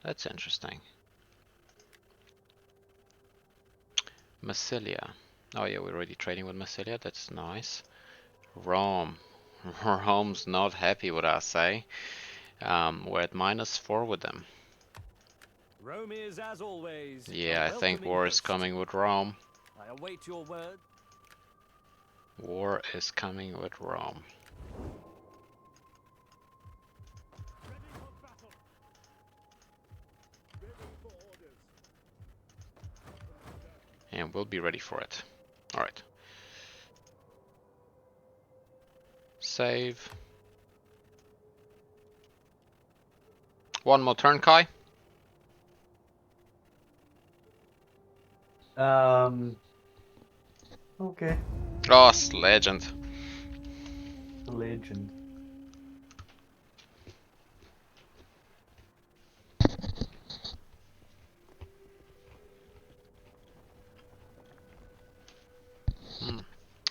That's interesting. Massilia. Oh yeah, we're already trading with Massilia. That's nice. Rome. Rome's not happy with us, eh? We're at -4 with them. Rome is, as always, yeah, I think war is coming with Rome. I await your word. War is coming with Rome. And we'll be ready for it. Alright. Save. One more turn, Kai. Okay. Oh, legend. Legend.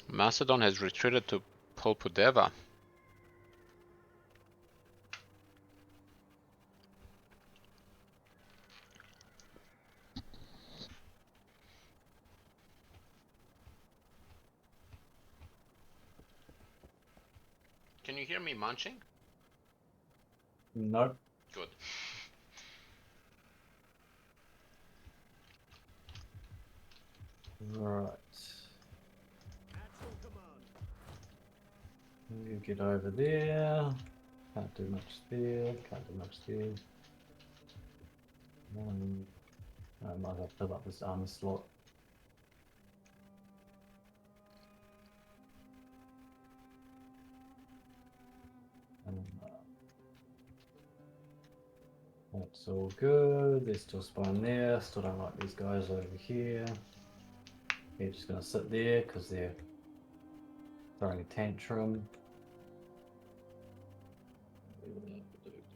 Macedon has retreated to Polpudeva. you hear me munching? Nope. Good. Right. At your command. You get over there. Can't do much there. Can't do much there. I might have to fill up this armor slot. That's all good. They're still spawning there. Still don't like these guys over here. They're just gonna sit there because they're throwing a tantrum.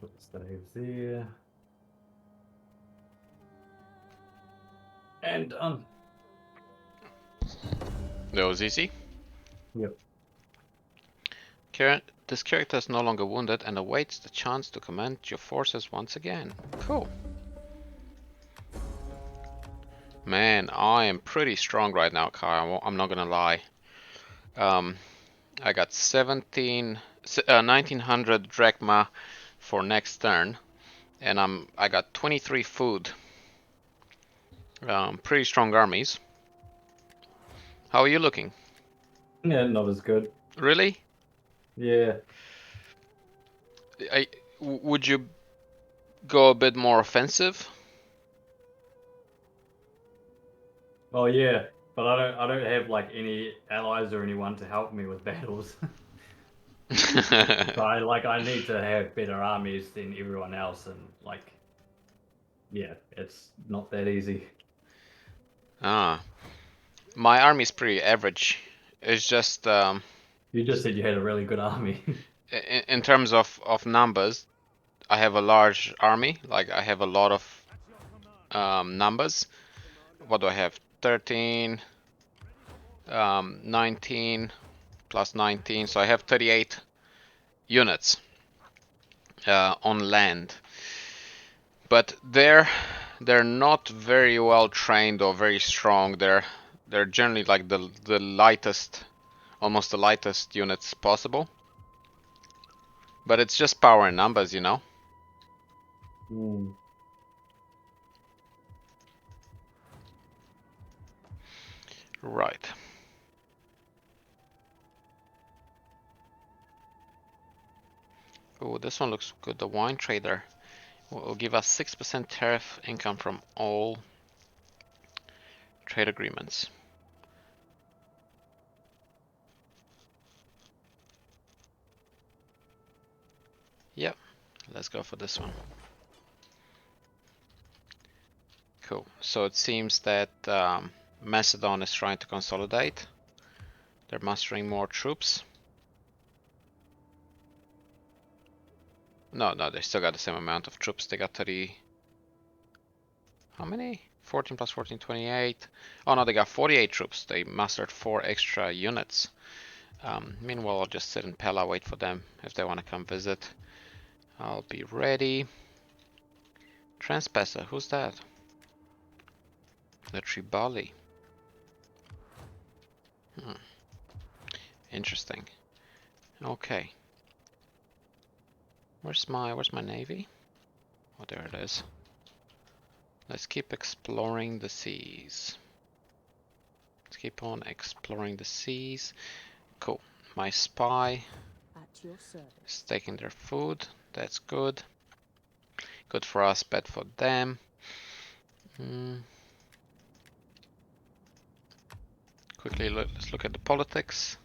Put the staves there. And done. That was easy. Yep. This character is no longer wounded and awaits the chance to command your forces once again. Cool. Man, I am pretty strong right now, Kai. I'm not gonna lie. I got 1900 drachma for next turn, and I got 23 food. Pretty strong armies. How are you looking? Yeah, not as good. Really? Yeah. Would you go a bit more offensive? Oh yeah, but I don't have like any allies or anyone to help me with battles. So I need to have better armies than everyone else, and like, yeah, it's not that easy. Ah, my army's pretty average. It's just You just said you had a really good army. in terms of numbers, I have a large army. Like I have a lot of numbers. What do I have? 13, 19 plus 19. So I have 38 units on land. But they're not very well trained or very strong. They're generally like the lightest, almost the lightest units possible. But it's just power and numbers, you know. Right. Oh, this one looks good. The wine trader will give us 6% tariff income from all trade agreements. Yep, let's go for this one. Cool. So it seems that Macedon is trying to consolidate. They're mustering more troops. No, they still got the same amount of troops. They got 30. How many? 14 plus 14, 28. Oh no, they got 48 troops. They mustered 4 extra units. Meanwhile, I'll just sit in Pella, wait for them if they want to come visit. I'll be ready. Transpasser, who's that? The Tribali. Interesting. Okay. Where's my navy? Oh, there it is. Let's keep exploring the seas. Let's keep on exploring the seas. Cool. My spy At your service. is taking their food. That's good. Good for us, bad for them. Quickly, let's look at the politics.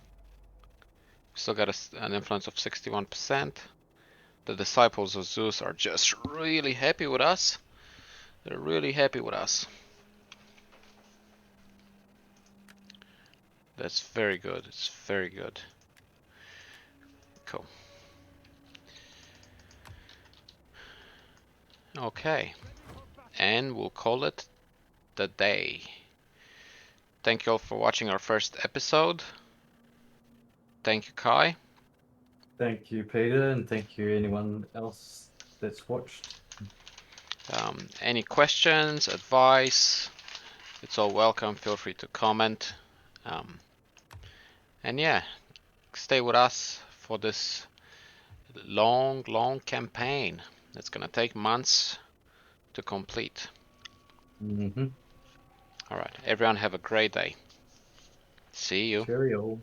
We still got an influence of 61%. The disciples of Zeus are just really happy with us. They're really happy with us. That's very good. It's very good. Cool. Okay. And we'll call it the day. Thank you all for watching our first episode. Thank you, Kai. Thank you, Peter, and thank you anyone else that's watched. Any questions, advice, it's all welcome. Feel free to comment. And yeah, stay with us for this long campaign. It's gonna take months to complete. Mm-hmm. Alright, everyone have a great day. See you. Cheerio.